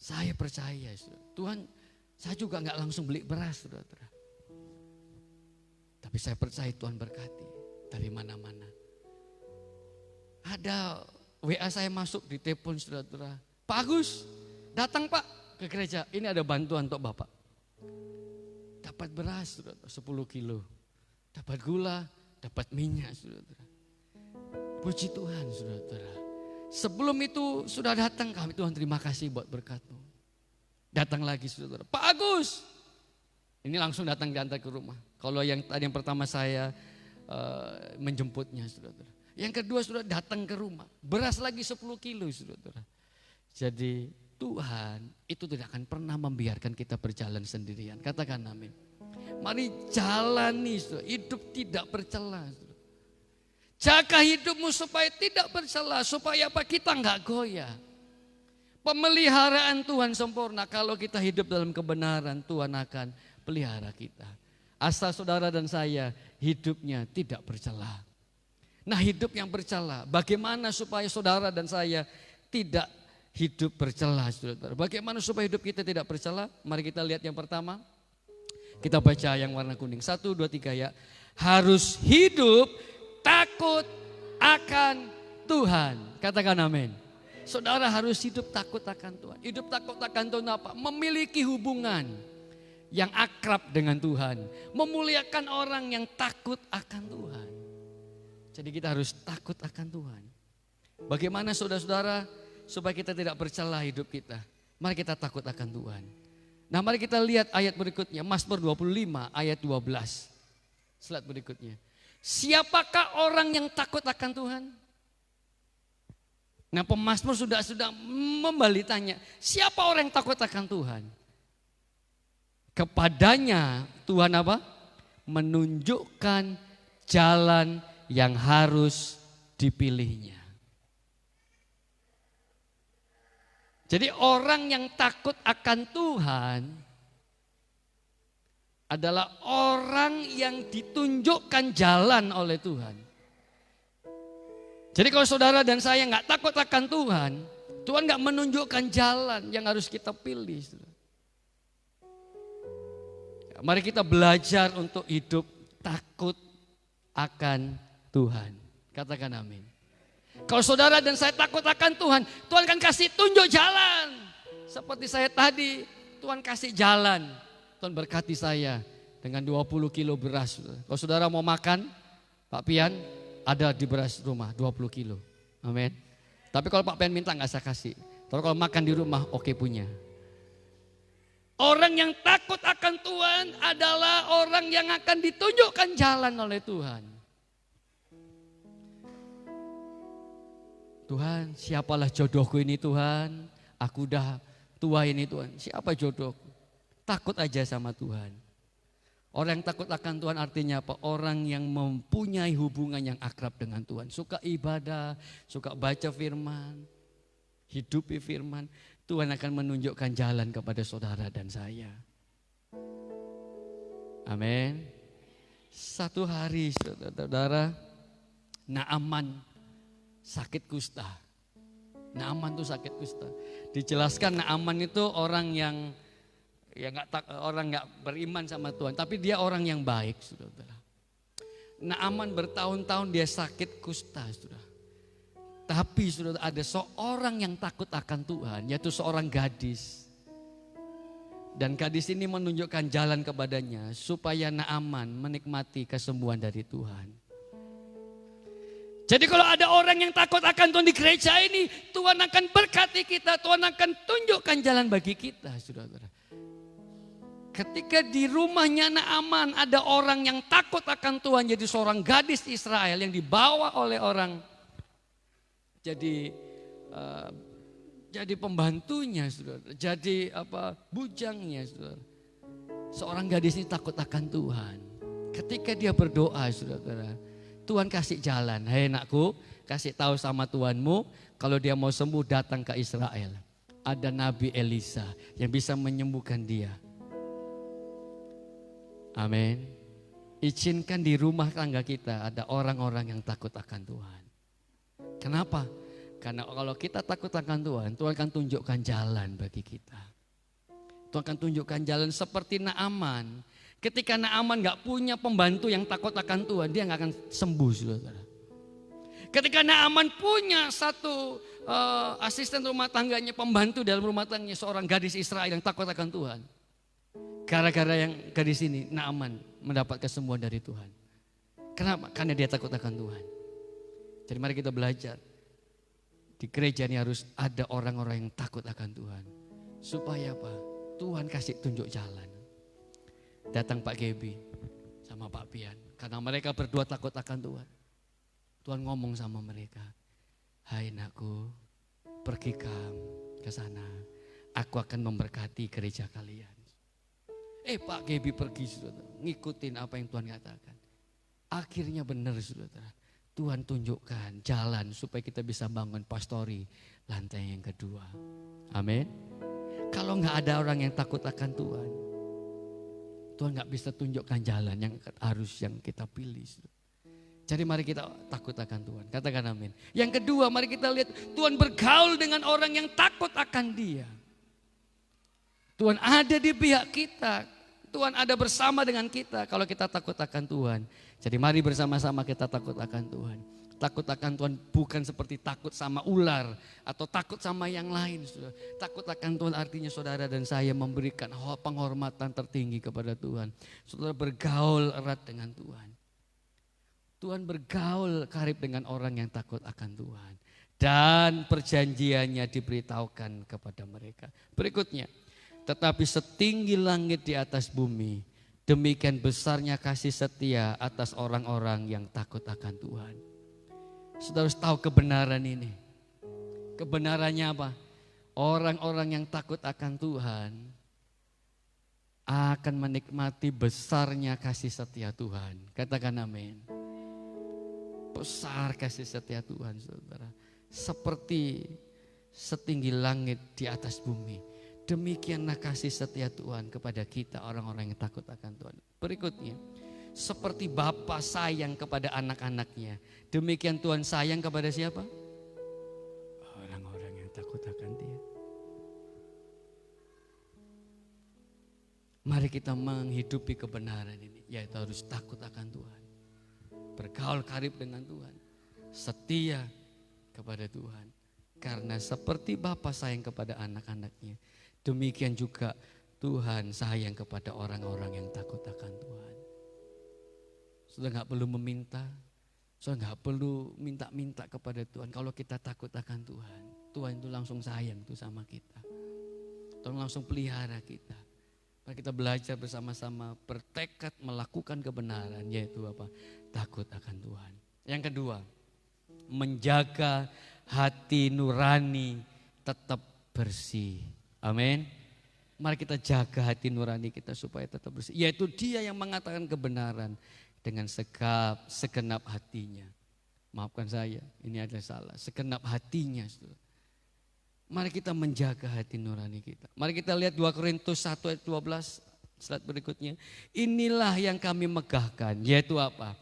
Saya percaya Tuhan, saya juga gak langsung beli beras saudara. Tapi saya percaya Tuhan berkati dari mana-mana. Ada WA saya masuk di telepon saudara. Pak Agus, datang Pak ke gereja, ini ada bantuan untuk Bapak. Dapat beras saudara, 10 kilo. Dapat gula, dapat minyak saudara. Puji Tuhan saudara. Sebelum itu sudah datang kami, Tuhan terima kasih buat berkat-Mu. Datang lagi saudara, Pak Agus. Ini langsung datang diantar ke rumah. Kalau yang tadi yang pertama saya menjemputnya saudara. Yang kedua sudah datang ke rumah. Beras lagi 10 kilo saudara. Jadi Tuhan itu tidak akan pernah membiarkan kita berjalan sendirian. Katakan amin. Mari jalani hidup tidak bercela. Jaga hidupmu supaya tidak bercela. Supaya apa? Kita enggak goyah. Pemeliharaan Tuhan sempurna. Kalau kita hidup dalam kebenaran, Tuhan akan pelihara kita. Asal saudara dan saya hidupnya tidak bercela. Nah, hidup yang bercela, bagaimana supaya saudara dan saya tidak hidup bercela, saudara. Bagaimana supaya hidup kita tidak bercela? Mari kita lihat yang pertama. Kita baca yang warna kuning. 1, 2, 3 ya. Harus hidup takut akan Tuhan. Katakan amin. Saudara harus hidup takut akan Tuhan. Hidup takut akan Tuhan apa? Memiliki hubungan yang akrab dengan Tuhan. Memuliakan orang yang takut akan Tuhan. Jadi kita harus takut akan Tuhan. Bagaimana saudara-saudara supaya kita tidak bercela hidup kita? Mari kita takut akan Tuhan. Nah, mari kita lihat ayat berikutnya, Mazmur 25 ayat 12. Slide berikutnya. Siapakah orang yang takut akan Tuhan? Nah, pemazmur sudah membalik tanya, siapa orang yang takut akan Tuhan? Kepadanya Tuhan apa? Menunjukkan jalan yang harus dipilihnya. Jadi orang yang takut akan Tuhan adalah orang yang ditunjukkan jalan oleh Tuhan. Jadi kalau saudara dan saya nggak takut akan Tuhan, Tuhan nggak menunjukkan jalan yang harus kita pilih. Mari kita belajar untuk hidup takut akan Tuhan. Katakan amin. Kalau saudara dan saya takut akan Tuhan, Tuhan akan kasih tunjuk jalan. Seperti saya tadi, Tuhan kasih jalan. Tuhan berkati saya dengan 20 kilo beras. Kalau saudara mau makan, Pak Pian ada di beras rumah 20 kilo. Amin. Tapi kalau Pak Pian minta nggak saya kasih. Tapi kalau makan di rumah oke punya. Orang yang takut akan Tuhan adalah orang yang akan ditunjukkan jalan oleh Tuhan. Tuhan, siapalah jodohku ini Tuhan? Aku udah tua ini Tuhan. Siapa jodohku? Takut aja sama Tuhan. Orang yang takut akan Tuhan artinya apa? Orang yang mempunyai hubungan yang akrab dengan Tuhan. Suka ibadah, suka baca firman, hidupi firman. Tuhan akan menunjukkan jalan kepada saudara dan saya. Amin. Satu hari saudara, Naaman sakit kusta. Naaman tuh sakit kusta. Dijelaskan Naaman itu orang yang orang nggak beriman sama Tuhan, tapi dia orang yang baik, saudara. Naaman bertahun-tahun dia sakit kusta, saudara. Tapi saudara, ada seorang yang takut akan Tuhan, yaitu seorang gadis. Dan gadis ini menunjukkan jalan kepadanya supaya Naaman menikmati kesembuhan dari Tuhan. Jadi kalau ada orang yang takut akan Tuhan di gereja ini, Tuhan akan berkati kita, Tuhan akan tunjukkan jalan bagi kita, saudara. Ketika di rumahnya Naaman ada orang yang takut akan Tuhan, jadi seorang gadis Israel yang dibawa oleh orang jadi pembantunya, saudara. Jadi bujangnya, saudara. Seorang gadis ini takut akan Tuhan. Ketika dia berdoa, saudara, Tuhan kasih jalan. Hei anakku, kasih tahu sama Tuhanmu kalau dia mau sembuh datang ke Israel. Ada Nabi Elisa yang bisa menyembuhkan dia. Amin. Izinkan di rumah tangga kita ada orang-orang yang takut akan Tuhan. Kenapa? Karena kalau kita takut akan Tuhan, Tuhan akan tunjukkan jalan bagi kita. Tuhan akan tunjukkan jalan seperti Naaman. Ketika Naaman gak punya pembantu yang takut akan Tuhan, dia gak akan sembuh, saudara. Ketika Naaman punya satu asisten rumah tangganya, pembantu dalam rumah tangganya, seorang gadis Israel yang takut akan Tuhan. Gara-gara yang gadis ini, Naaman mendapat kesembuhan dari Tuhan. Kenapa? Karena dia takut akan Tuhan. Jadi mari kita belajar. Di gereja ini harus ada orang-orang yang takut akan Tuhan. Supaya apa? Tuhan kasih tunjuk jalan. Datang Pak Gebi sama Pak Pian. Karena mereka berdua takut akan Tuhan. Tuhan ngomong sama mereka. Hai anakku, pergi ke sana. Aku akan memberkati gereja kalian. Pak Gebi pergi, saudara, ngikutin apa yang Tuhan katakan. Akhirnya benar, saudara. Tuhan tunjukkan jalan supaya kita bisa bangun pastori lantai yang kedua. Amin. Kalau nggak ada orang yang takut akan Tuhan, Tuhan nggak bisa tunjukkan jalan yang kita pilih. Jadi mari kita takut akan Tuhan. Katakan amin. Yang kedua, mari kita lihat Tuhan bergaul dengan orang yang takut akan Dia. Tuhan ada di pihak kita. Tuhan ada bersama dengan kita kalau kita takut akan Tuhan. Jadi mari bersama-sama kita takut akan Tuhan. Takut akan Tuhan bukan seperti takut sama ular atau takut sama yang lain. Saudara. Takut akan Tuhan artinya saudara dan saya memberikan penghormatan tertinggi kepada Tuhan. Saudara bergaul erat dengan Tuhan. Tuhan bergaul karib dengan orang yang takut akan Tuhan. Dan perjanjiannya diberitahukan kepada mereka. Berikutnya. Tetapi setinggi langit di atas bumi, demikian besarnya kasih setia atas orang-orang yang takut akan Tuhan. Saudara harus tahu kebenaran ini. Kebenarannya apa? Orang-orang yang takut akan Tuhan akan menikmati besarnya kasih setia Tuhan. Katakan amin. Besar kasih setia Tuhan, saudara. Seperti setinggi langit di atas bumi. Demikianlah kasih setia Tuhan kepada kita orang-orang yang takut akan Tuhan. Berikutnya, seperti Bapa sayang kepada anak-anaknya, demikian Tuhan sayang kepada siapa? Orang-orang yang takut akan Dia. Mari kita menghidupi kebenaran ini, yaitu harus takut akan Tuhan. Bergaul karib dengan Tuhan, setia kepada Tuhan. Karena seperti Bapa sayang kepada anak-anaknya, demikian juga Tuhan sayang kepada orang-orang yang takut akan Tuhan. Sudah gak perlu meminta, sudah gak perlu minta-minta kepada Tuhan. Kalau kita takut akan Tuhan, Tuhan itu langsung sayang tuh sama kita. Tuhan langsung pelihara kita. Mari kita belajar bersama-sama bertekad melakukan kebenaran, yaitu apa? Takut akan Tuhan. Yang kedua, menjaga hati nurani tetap bersih. Amin. Mari kita jaga hati nurani kita supaya tetap bersih. Yaitu dia yang mengatakan kebenaran dengan segenap hatinya. Maafkan saya, ini adalah salah. Segenap hatinya. Mari kita menjaga hati nurani kita. Mari kita lihat 2 Korintus 1 ayat 12. Slide berikutnya. Inilah yang kami megahkan, yaitu apa?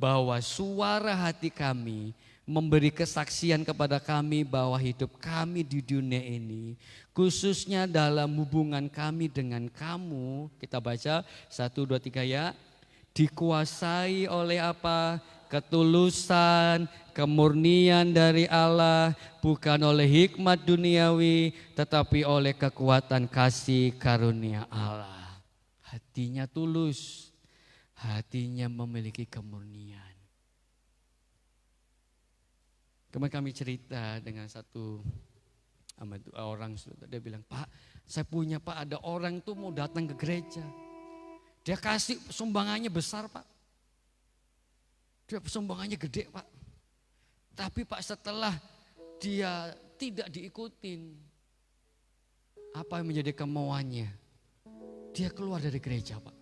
Bahwa suara hati kami memberi kesaksian kepada kami bahwa hidup kami di dunia ini, khususnya dalam hubungan kami dengan kamu, kita baca 1, 2, 3 ya, dikuasai oleh apa? Ketulusan, kemurnian dari Allah, bukan oleh hikmat duniawi, tetapi oleh kekuatan kasih karunia Allah. Hatinya tulus, hatinya memiliki kemurnian. Kemarin kami cerita dengan satu orang, dia bilang, Pak, saya punya Pak, ada orang tuh mau datang ke gereja. Dia kasih sumbangannya besar Pak. Dia sumbangannya gede Pak. Tapi Pak setelah dia tidak diikutin, apa yang menjadi kemauannya? Dia keluar dari gereja Pak.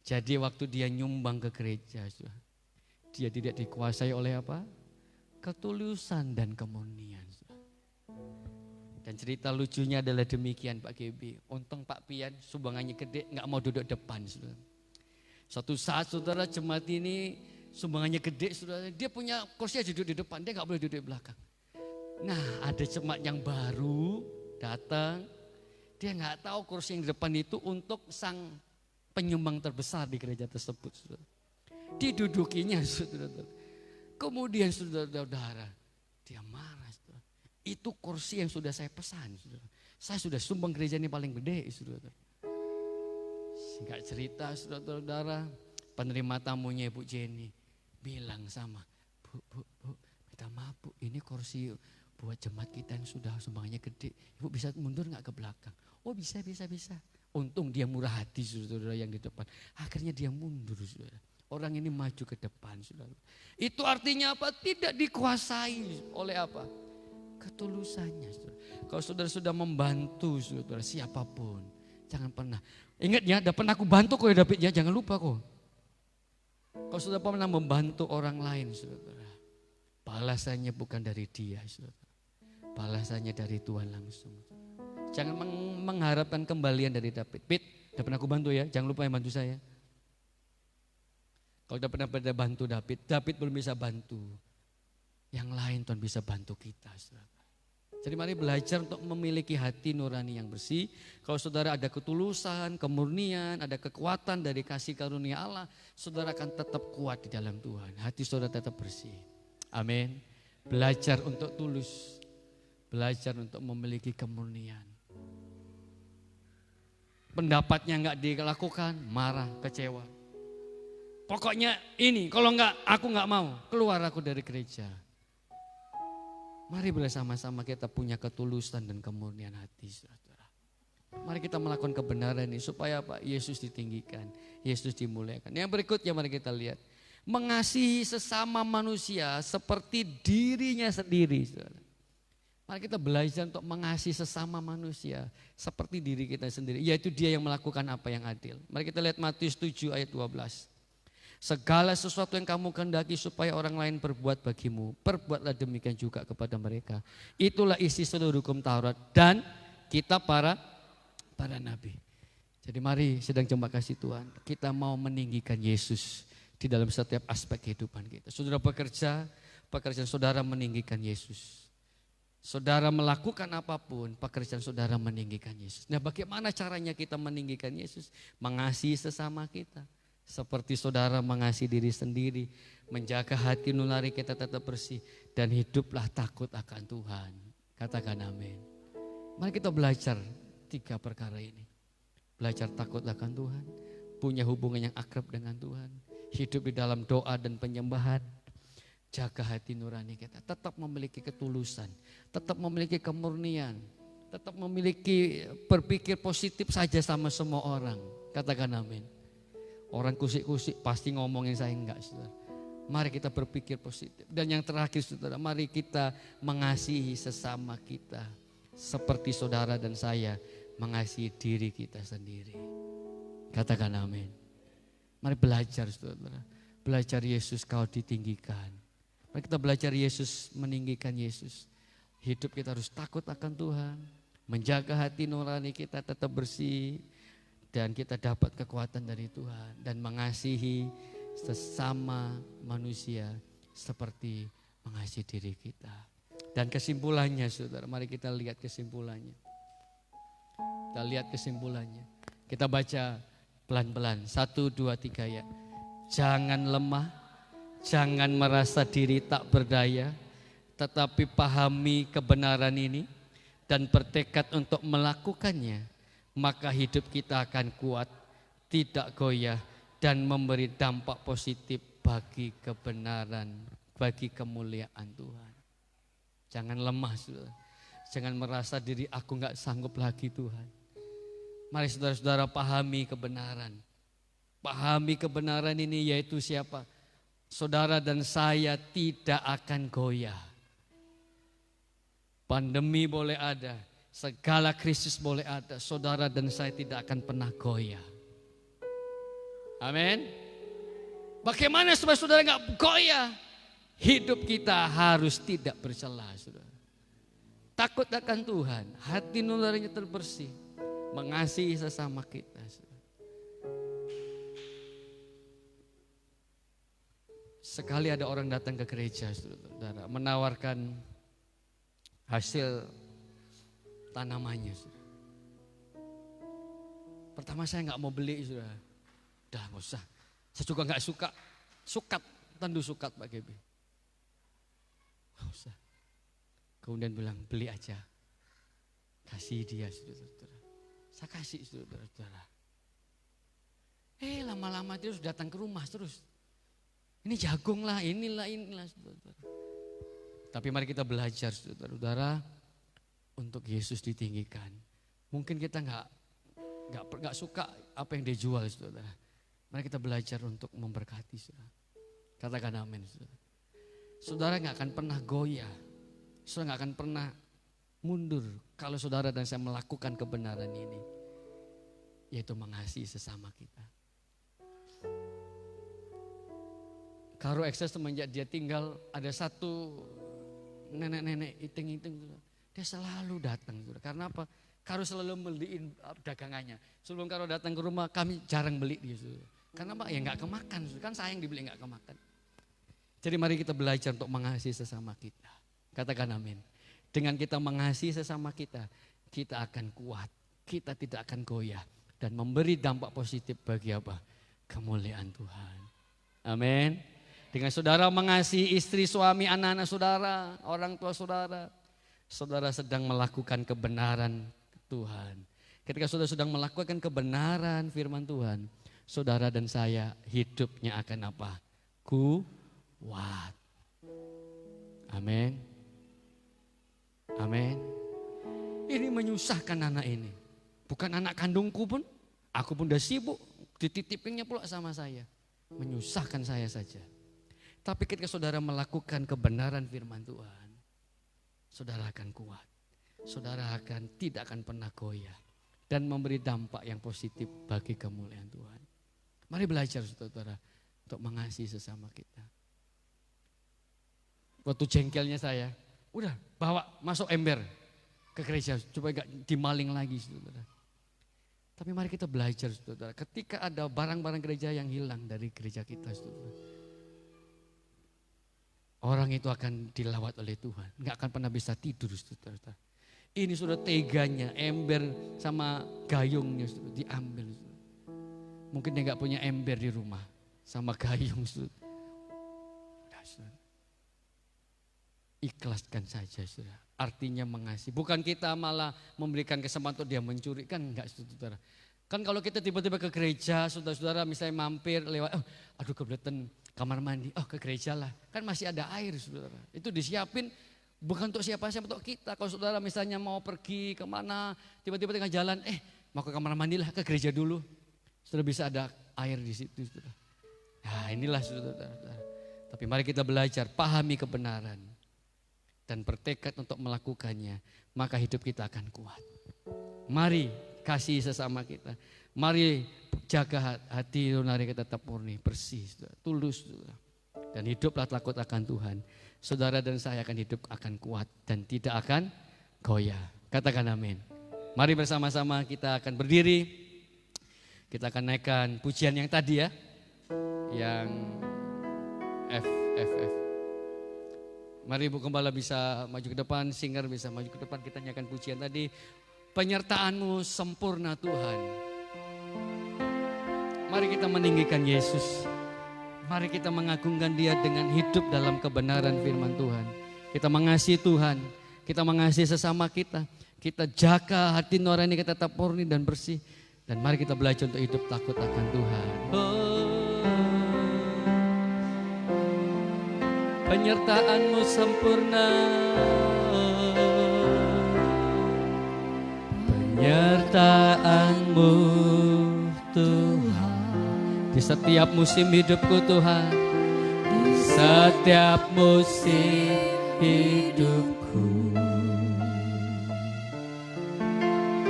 Jadi waktu dia nyumbang ke gereja, dia tidak dikuasai oleh apa? Ketulusan dan kemurnian. Dan cerita lucunya adalah demikian Pak GB. Untung Pak Pian sumbangannya gede, gak mau duduk depan. Suatu saat saudara jemaat ini sumbangannya gede, saudara, dia punya kursi aja duduk di depan, dia gak boleh duduk di belakang. Nah ada jemaat yang baru datang, dia gak tahu kursi yang di depan itu untuk sang penyumbang terbesar di gereja tersebut. Saudara. Didudukinya saudara. Kemudian saudara-saudara, dia marah. Saudara. Itu kursi yang sudah saya pesan. Saudara. Saya sudah sumbang gereja ini paling gede. Saudara. Singkat cerita saudara-saudara, penerima tamunya Ibu Jenny bilang sama, Bu, minta maaf Bu, ini kursi buat jemaat kita yang sudah sumbangannya gede. Ibu bisa mundur gak ke belakang? Oh bisa. Untung dia murah hati saudara yang di depan. Akhirnya dia mundur saudara. Orang ini maju ke depan, saudara. Itu artinya apa? Tidak dikuasai oleh apa? Ketulusannya, saudara. Kalau saudara sudah membantu, saudara, siapapun, jangan pernah. Ingat ya, udah pernah aku bantu kok ya David ya, jangan lupa kok. Kalau sudah pernah membantu orang lain, saudara, balasannya bukan dari dia, saudara. Balasannya dari Tuhan langsung. Jangan mengharapkan kembalian dari David. Udah pernah aku bantu ya, jangan lupa yang bantu saya. Kalau udah pernah bantu David belum bisa bantu. Yang lain Tuhan bisa bantu kita. Saudara. Jadi mari belajar untuk memiliki hati nurani yang bersih. Kalau saudara ada ketulusan, kemurnian, ada kekuatan dari kasih karunia Allah, saudara akan tetap kuat di dalam Tuhan. Hati saudara tetap bersih. Amin. Belajar untuk tulus. Belajar untuk memiliki kemurnian. Pendapatnya enggak dilakukan, marah, kecewa. Pokoknya ini, kalau enggak aku enggak mau, keluar aku dari gereja. Mari bersama-sama kita punya ketulusan dan kemurnian hati, saudara. Mari kita melakukan kebenaran ini supaya apa? Yesus ditinggikan, Yesus dimuliakan. Yang berikutnya mari kita lihat. Mengasihi sesama manusia seperti dirinya sendiri, saudara. Mari kita belajar untuk mengasihi sesama manusia seperti diri kita sendiri. Yaitu dia yang melakukan apa yang adil. Mari kita lihat Matius 7 ayat 12. Segala sesuatu yang kamu kehendaki supaya orang lain berbuat bagimu, perbuatlah demikian juga kepada mereka. Itulah isi seluruh hukum Taurat dan kitab para nabi. Jadi mari sedang jemaat kasih Tuhan, kita mau meninggikan Yesus di dalam setiap aspek kehidupan kita. Saudara bekerja, pekerjaan saudara meninggikan Yesus. Saudara melakukan apapun, pekerjaan saudara meninggikan Yesus. Nah bagaimana caranya kita meninggikan Yesus? Mengasihi sesama kita. Seperti saudara mengasihi diri sendiri, menjaga hati nurani kita tetap bersih, dan hiduplah takut akan Tuhan. Katakan amin. Mari kita belajar 3 perkara ini. Belajar takut akan Tuhan, punya hubungan yang akrab dengan Tuhan, hidup di dalam doa dan penyembahan, jaga hati nurani kita, tetap memiliki ketulusan, tetap memiliki kemurnian, tetap memiliki berpikir positif saja sama semua orang. Katakan amin. Orang kusik-kusik pasti ngomongin saya enggak, saudara. Mari kita berpikir positif. Dan yang terakhir saudara, mari kita mengasihi sesama kita. Seperti saudara dan saya mengasihi diri kita sendiri. Katakan amin. Mari belajar saudara. Belajar Yesus kau ditinggikan. Mari kita belajar Yesus meninggikan Yesus. Hidup kita harus takut akan Tuhan. Menjaga hati nurani kita tetap bersih. Dan kita dapat kekuatan dari Tuhan. Dan mengasihi sesama manusia seperti mengasihi diri kita. Dan kesimpulannya saudara, mari kita lihat kesimpulannya. Kita lihat kesimpulannya. Kita baca pelan-pelan. 1, 2, 3 ya. Jangan lemah, jangan merasa diri tak berdaya, tetapi pahami kebenaran ini dan bertekad untuk melakukannya. Maka hidup kita akan kuat, tidak goyah, dan memberi dampak positif bagi kebenaran, bagi kemuliaan Tuhan. Jangan lemah, saudara. Jangan merasa diri aku gak sanggup lagi Tuhan. Mari saudara-saudara pahami kebenaran. Pahami kebenaran ini yaitu siapa? Saudara dan saya tidak akan goyah. Pandemi boleh ada, segala krisis boleh ada, saudara dan saya tidak akan pernah goyah. Amin. Bagaimana supaya saudara gak goyah? Hidup kita harus tidak bercela, saudara. Takut akan Tuhan, hati nuraninya terbersih, mengasihi sesama kita. Saudara. Sekali ada orang datang ke gereja, saudara, menawarkan hasil tanamannya. Saudara. Pertama saya nggak mau beli, saudara. Udah nggak usah. Saya juga nggak suka. Sukat, tandu sukat Pak Gebi. Nggak usah. Kemudian bilang beli aja. Kasih dia, saudara-saudara. Saya kasih, saudara-saudara. Lama-lama dia sudah datang ke rumah terus. Ini jagung lah, inilah, saudara-saudara. Tapi mari kita belajar, saudara-saudara, untuk Yesus ditinggikan. Mungkin kita nggak suka apa yang dia jual, saudara. Mari kita belajar untuk memberkati, saudara. Katakan amin, saudara. Saudara nggak akan pernah goyah, saudara nggak akan pernah mundur kalau saudara dan saya melakukan kebenaran ini, yaitu mengasihi sesama kita. Karo Ekses semenjak dia tinggal ada satu nenek-nenek iting-iting, dia selalu datang. Karena apa? Karo selalu beliin dagangannya. Sebelum Karo datang ke rumah kami jarang beli dia. Karena apa? Ya nggak kemakan, kan sayang dibeli nggak kemakan. Jadi mari kita belajar untuk mengasihi sesama kita. Katakan amin. Dengan kita mengasihi sesama kita, kita akan kuat, kita tidak akan goyah dan memberi dampak positif bagi apa? Kemuliaan Tuhan. Amin. Dengan saudara mengasihi istri, suami, anak-anak saudara, orang tua saudara, saudara sedang melakukan kebenaran Tuhan. Ketika saudara sedang melakukan kebenaran firman Tuhan, saudara dan saya hidupnya akan apa? Kuat. Amin. Amin. Ini menyusahkan anak ini. Bukan anak kandungku pun, aku pun udah sibuk, dititipinnya pula sama saya. Menyusahkan saya saja. Tapi ketika saudara melakukan kebenaran firman Tuhan, saudara akan kuat. Saudara tidak akan pernah goyah. Dan memberi dampak yang positif bagi kemuliaan Tuhan. Mari belajar saudara untuk mengasihi sesama kita. Waktu jengkelnya saya, udah bawa masuk ember ke gereja supaya gak dimaling lagi saudara. Tapi mari kita belajar saudara, ketika ada barang-barang gereja yang hilang dari gereja kita saudara. Orang itu akan dilawat oleh Tuhan. Gak akan pernah bisa tidur saudara. Ini sudah teganya ember sama gayungnya saudara, diambil saudara. Mungkin dia gak punya ember di rumah sama gayung saudara. Ikhlaskan saja saudara. Artinya mengasihi. Bukan kita malah memberikan kesempatan untuk dia mencuri. Kan enggak saudara. Kan kalau kita tiba-tiba ke gereja, saudara-saudara misalnya mampir lewat, aduh kebetulan kamar mandi, ke gereja lah. Kan masih ada air saudara. Itu disiapin bukan untuk siapa-siapa, untuk kita. Kalau saudara misalnya mau pergi kemana, tiba-tiba tengah jalan, mau ke kamar mandi lah, ke gereja dulu. Saudara bisa ada air di situ saudara. Nah inilah saudara. Tapi mari kita belajar, pahami kebenaran. Dan bertekad untuk melakukannya, maka hidup kita akan kuat. Mari kasih sesama kita. Mari jaga hati nurani kita tetap murni, bersih, tulus. Dan hiduplah takut akan Tuhan. Saudara dan saya akan hidup akan kuat dan tidak akan goyah. Katakan amin. Mari bersama-sama kita akan berdiri. Kita akan naikkan pujian yang tadi ya. Yang F. Mari Ibu Gembala bisa maju ke depan, singer bisa maju ke depan. Kita nyanyikan pujian tadi. Penyertaan-Mu sempurna Tuhan. Mari kita meninggikan Yesus. Mari kita mengagungkan Dia dengan hidup dalam kebenaran firman Tuhan. Kita mengasihi Tuhan, kita mengasihi sesama kita. Kita jaga hati nurani kita tetap murni dan bersih. Dan mari kita belajar untuk hidup takut akan Tuhan. Penyertaan-Mu sempurna. Penyertaan-Mu Tuhan. Di setiap musim hidupku Tuhan. Di setiap musim hidupku.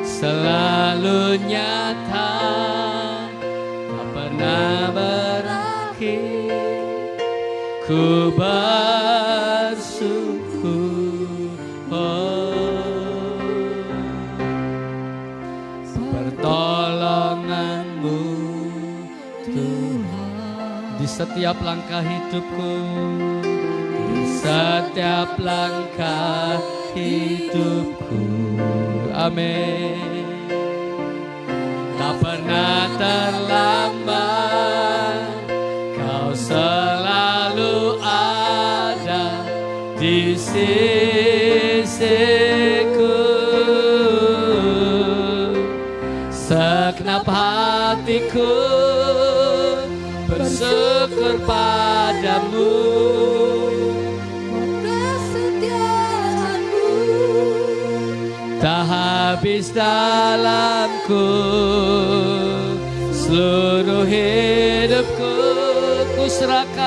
Selalu nyata, tak pernah berakhir. Ku bersyukur, pertolongan-Mu Tuhan. Di setiap langkah hidupku, di setiap langkah hidupku. Amin. Tak pernah terlambat, Kau selalu ada di sisiku. Segenap hatiku bersyukur padamu. Kesetiaan-Mu Tak habis dalamku, seluruh hidupku ku serahkan.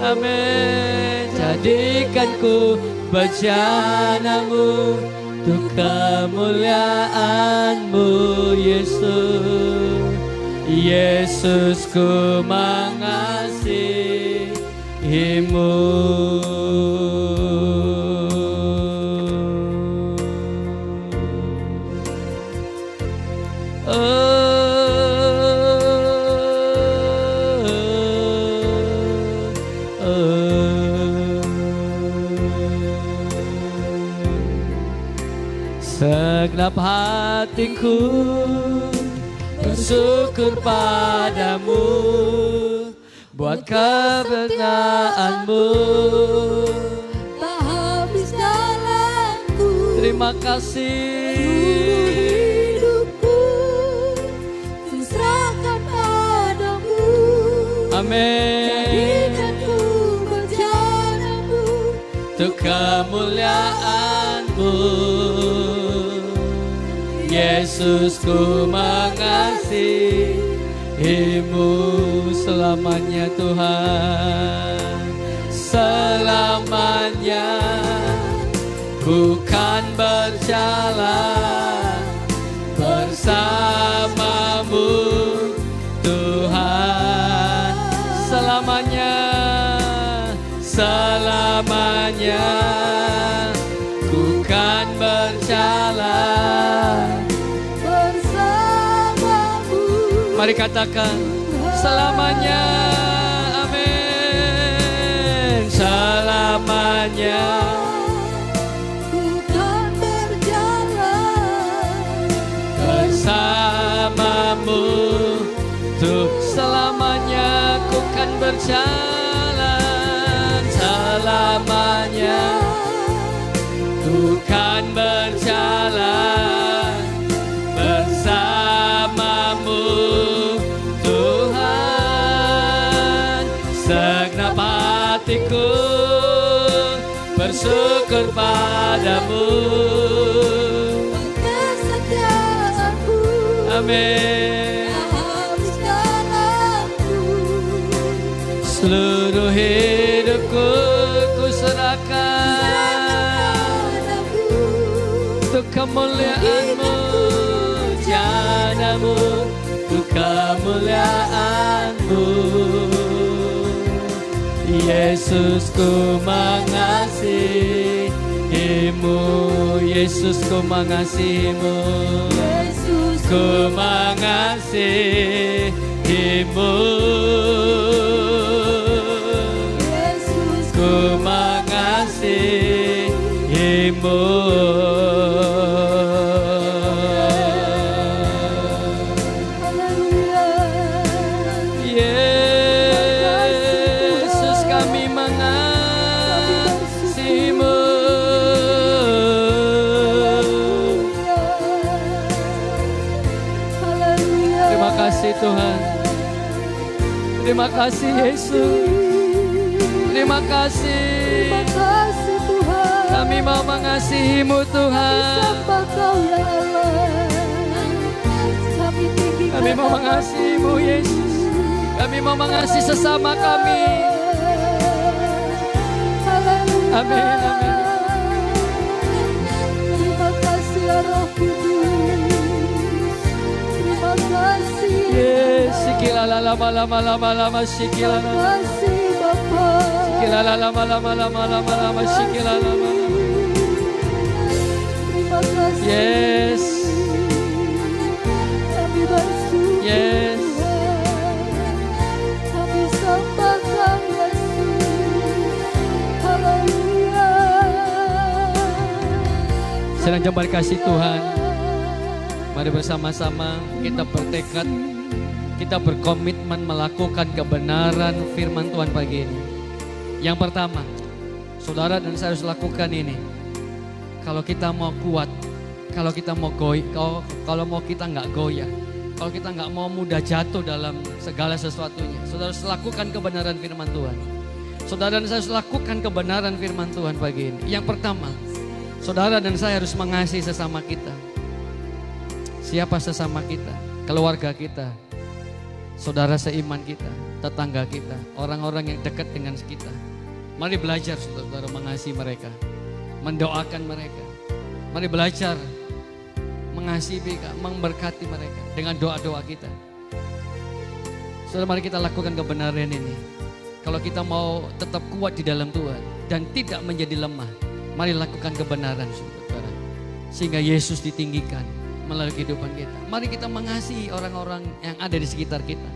Amin. Jadikanku bejana-Mu untuk kemuliaan-Mu Yesus. Yesus ku mengasihi-Mu. Segenap hatiku bersyukur padamu buat kebenaran-Mu. tak habis dalamku. Terima kasih. Hidupku kuserahkan padamu. Amin. Jadikanku bejana-Mu Untuk kemuliaan-Mu Yesus ku mengasihi-Mu selamanya Tuhan. Selamanya ku kan berjalan bersama-Mu Tuhan. Selamanya, selamanya ku kan berjalan bersama-Mu. Mari katakan selamanya, amin. Selamanya Ku kan berjalan bersama-Mu, untuk selamanya ku kan berjalan. Selamanya ku kan berjalan bersama-Mu Tuhan. Segenap hatiku bersyukur padamu. kesetiaan-Mu Amin. tak habis dalamku. Seluruh hidupku ku serahkan untuk kemuliaan-Mu, janamu, untuk kemuliaan-Mu. Yesus ku mengasihi-Mu, Yesus ku mengasihi-Mu, ku mengasihi-Mu, ku mengasihi-Mu. Yesus kami mengasihi-Mu. Terima kasih Tuhan. Terima kasih Yesus. Terima kasih. Terima kasih Tuhan. Kami mau mengasihi-Mu Tuhan. Sembah Kau ya Allah. Kami tinggikan Kami mau mengasihi-Mu Yesus. Kami mau mengasihi sesama kami. Haleluya. Amin, amin. Terima kasih ya Roh Kudus. Terima kasih. Yes, sikilala lama lama lama lama Terima sikilala. kasih Bapa. Sikilala lama lama lama lama lama sikilala lama. Terima kasih. Yes. Kami bersyukur. Yes. Kami sembah Kau Yesus. Haleluya. Senang jumpa kasih Tuhan. Mari bersama-sama kita bertekad, kita berkomitmen melakukan kebenaran firman Tuhan pagi ini. Yang pertama, saudara dan saya harus lakukan ini. Kalau kita mau kuat, kalau kita mau kalau mau kita nggak goyah, kalau kita nggak mau mudah jatuh dalam segala sesuatunya, saudara harus lakukan kebenaran firman Tuhan. Saudara dan saya harus lakukan kebenaran firman Tuhan pagi ini. Yang pertama, saudara dan saya harus mengasihi sesama kita. Siapa sesama kita? Keluarga kita, saudara seiman kita, tetangga kita, orang-orang yang dekat dengan kita. Mari belajar saudara mengasihi mereka, mendoakan mereka. Mari belajar mengasihi mereka, memberkati mereka dengan doa-doa kita. Saudara, mari kita lakukan kebenaran ini. Kalau kita mau tetap kuat di dalam Tuhan dan tidak menjadi lemah, mari lakukan kebenaran saudara. Sehingga Yesus ditinggikan melalui kehidupan kita. Mari kita mengasihi orang-orang yang ada di sekitar kita.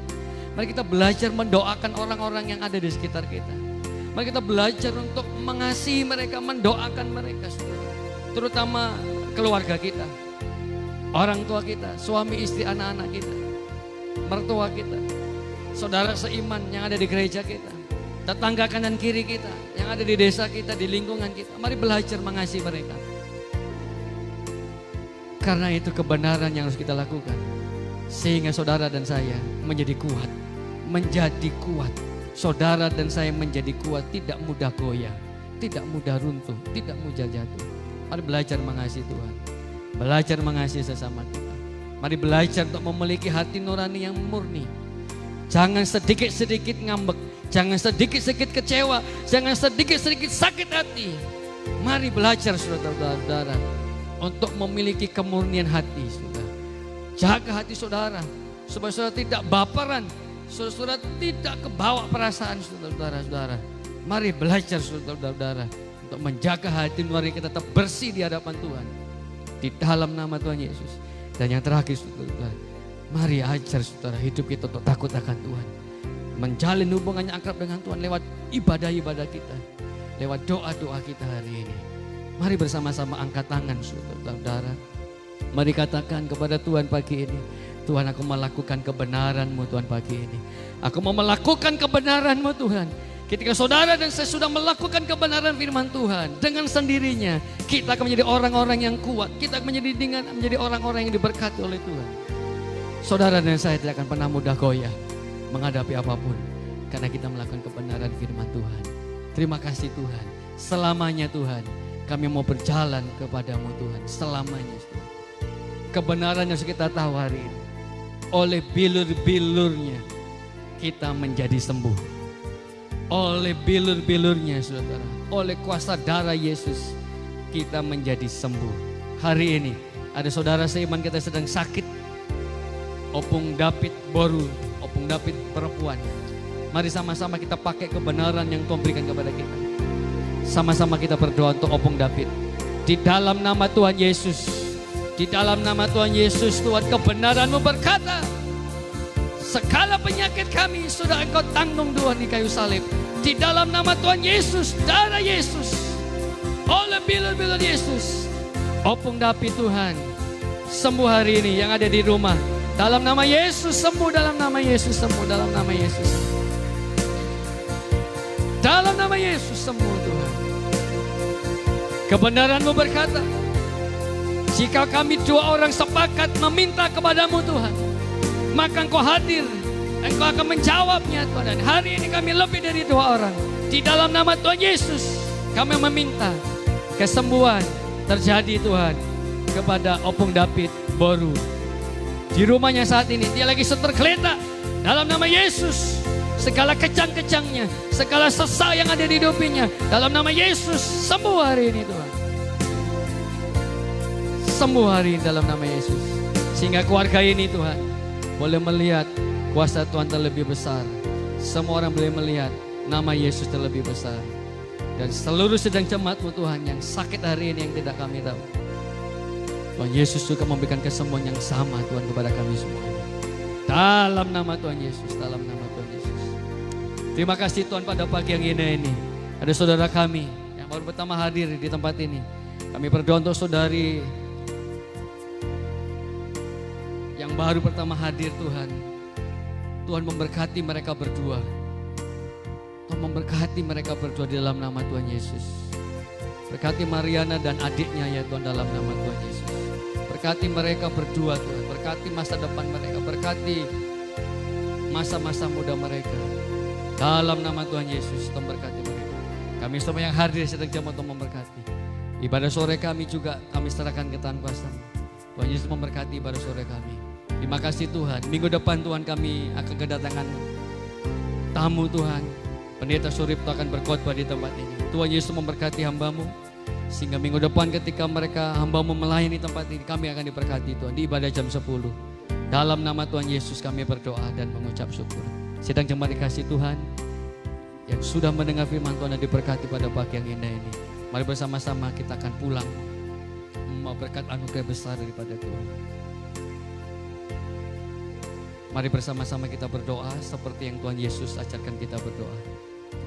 Mari kita belajar mendoakan orang-orang yang ada di sekitar kita. Mari kita belajar untuk mengasihi mereka, mendoakan mereka, saudara. Terutama keluarga kita, orang tua kita, suami, istri, anak-anak kita, mertua kita, saudara seiman yang ada di gereja kita, tetangga kanan kiri kita, yang ada di desa kita, di lingkungan kita. Mari belajar mengasihi mereka. Karena itu kebenaran yang harus kita lakukan. Sehingga saudara dan saya menjadi kuat. Menjadi kuat. Saudara dan saya menjadi kuat, tidak mudah goyah, tidak mudah runtuh, tidak mudah jatuh. Mari belajar mengasihi Tuhan. Belajar mengasihi sesama kita. Mari belajar untuk memiliki hati nurani yang murni. Jangan sedikit-sedikit ngambek. Jangan sedikit-sedikit kecewa. Jangan sedikit-sedikit sakit hati. Mari belajar saudara-saudara. Untuk memiliki kemurnian hati, saudara. Jaga hati saudara, supaya saudara tidak baperan, saudara tidak kebawa perasaan saudara-saudara. Mari belajar saudara-saudara untuk menjaga hati nurani kita tetap bersih di hadapan Tuhan. Di dalam nama Tuhan Yesus. Dan yang terakhir saudara, mari ajar saudara hidup kita untuk takut akan Tuhan. Menjalin hubungannya akrab dengan Tuhan lewat ibadah-ibadah kita, lewat doa-doa kita hari ini. Mari bersama-sama angkat tangan saudara. Mari katakan kepada Tuhan pagi ini, Tuhan, aku melakukan kebenaran-Mu Tuhan pagi ini. Aku mau melakukan kebenaran-Mu Tuhan. Ketika saudara dan saya sudah melakukan kebenaran firman Tuhan, dengan sendirinya kita akan menjadi orang-orang yang kuat. Kita akan menjadi orang-orang yang diberkati oleh Tuhan. Saudara dan saya tidak akan pernah mudah goyah menghadapi apapun, karena kita melakukan kebenaran firman Tuhan. Terima kasih Tuhan. Selamanya Tuhan, kami mau berjalan kepadamu Tuhan, selamanya Tuhan. Kebenaran yang kita tahu hari ini, oleh bilur-bilurnya kita menjadi sembuh. oleh bilur-bilurnya saudara, oleh kuasa darah Yesus kita menjadi sembuh. Hari ini ada saudara seiman kita sedang sakit, Opung David Boru, Opung David perempuan. Mari sama-sama kita pakai kebenaran yang Tuhan berikan kepada kita. Sama-sama kita berdoa untuk Opung David. Di dalam nama Tuhan Yesus, di dalam nama Tuhan Yesus, Tuhan kebenaran-Mu berkata, segala penyakit kami sudah Engkau tanggung Tuhan di kayu salib. Di dalam nama Tuhan Yesus, darah Yesus, oleh bilur-bilur Yesus, Opung David Tuhan, sembuh hari ini yang ada di rumah. Dalam nama Yesus sembuh, dalam nama Yesus sembuh, dalam nama Yesus. Dalam nama Yesus sembuh Tuhan. Kebenaran-Mu berkata, jika kami dua orang sepakat meminta kepadamu Tuhan, maka Engkau hadir, Engkau akan menjawabnya Tuhan. Dan hari ini kami lebih dari dua orang. Di dalam nama Tuhan Yesus kami meminta kesembuhan terjadi Tuhan kepada Opung David Boru. Di rumahnya saat ini dia lagi tergeletak. Dalam nama Yesus segala kejang-kejangnya, segala sesak yang ada di hidupnya, dalam nama Yesus sembuh hari ini Tuhan. Sembuh hari ini dalam nama Yesus. Sehingga keluarga ini Tuhan boleh melihat kuasa Tuhan terlebih besar. Semua orang boleh melihat nama Yesus terlebih besar. Dan seluruh sedang jemaat-Mu Tuhan yang sakit hari ini yang tidak kami tahu, Tuhan Yesus juga memberikan kesembuhan yang sama Tuhan kepada kami semuanya. Dalam nama Tuhan Yesus, dalam nama Tuhan Yesus. Terima kasih Tuhan pada pagi yang indah ini. Ada saudara kami yang baru pertama hadir di tempat ini. Kami berdoa untuk saudari yang baru pertama hadir Tuhan. Tuhan memberkati mereka berdua. Tuhan memberkati mereka berdua di dalam nama Tuhan Yesus. Berkati Mariana dan adiknya ya Tuhan dalam nama Tuhan Yesus. Berkati mereka berdua Tuhan. Berkati masa depan mereka. Berkati masa-masa muda mereka. Dalam nama Tuhan Yesus Tuhan berkati mereka. Kami semua yang hadir sedang jemaat Tuhan memberkati. Ibadah sore kami juga kami serahkan ke tangan kuasa-Mu. Tuhan Yesus memberkati ibadah sore kami. Terima kasih Tuhan. Minggu depan Tuhan kami akan kedatangan tamu Tuhan. Pendeta Suripto akan berkhotbah di tempat ini. Tuhan Yesus memberkati hamba-Mu. Sehingga minggu depan ketika mereka hamba-Mu melayani tempat ini, kami akan diberkati Tuhan di ibadah jam 10. Dalam nama Tuhan Yesus kami berdoa dan mengucap syukur. Sedang jemaat dikasih Tuhan yang sudah mendengar firman Tuhan dan diberkati pada pagi yang indah ini. Mari bersama-sama kita akan pulang mau berkat anugerah besar daripada Tuhan. Mari bersama-sama kita berdoa seperti yang Tuhan Yesus ajarkan kita berdoa.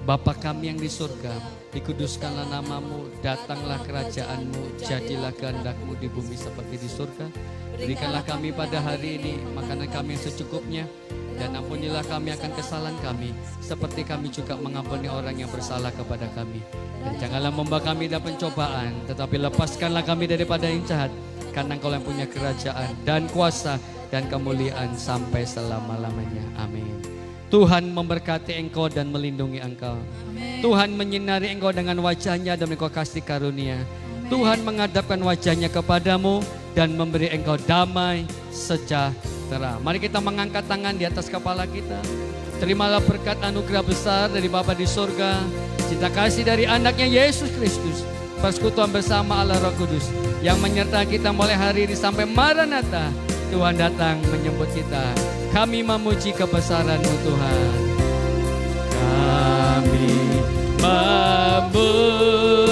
Bapa kami yang di surga, dikuduskanlah nama-Mu, datanglah kerajaan-Mu, jadilah kehendak-Mu di bumi seperti di surga. Berikanlah kami pada hari ini makanan kami yang secukupnya, dan ampunilah kami akan kesalahan kami, seperti kami juga mengampuni orang yang bersalah kepada kami. Dan janganlah membawa kami dalam pencobaan, tetapi lepaskanlah kami daripada yang jahat, karena Engkau yang punya kerajaan dan kuasa dan kemuliaan sampai selama-lamanya. Amin. Tuhan memberkati engkau dan melindungi engkau. Amin. Tuhan menyinari engkau dengan wajahnya dan engkau kasih karunia. Amin. Tuhan menghadapkan wajahnya kepadamu dan memberi engkau damai sejahtera. Mari kita mengangkat tangan di atas kepala kita. Terimalah berkat anugerah besar dari Bapa di surga, cinta kasih dari anaknya Yesus Kristus, persekutuan bersama Allah Roh Kudus yang menyertai kita mulai hari ini sampai Maranatha. Tuhan datang menyambut kita. Kami memuji kebesaran-Mu Tuhan. Kami memuji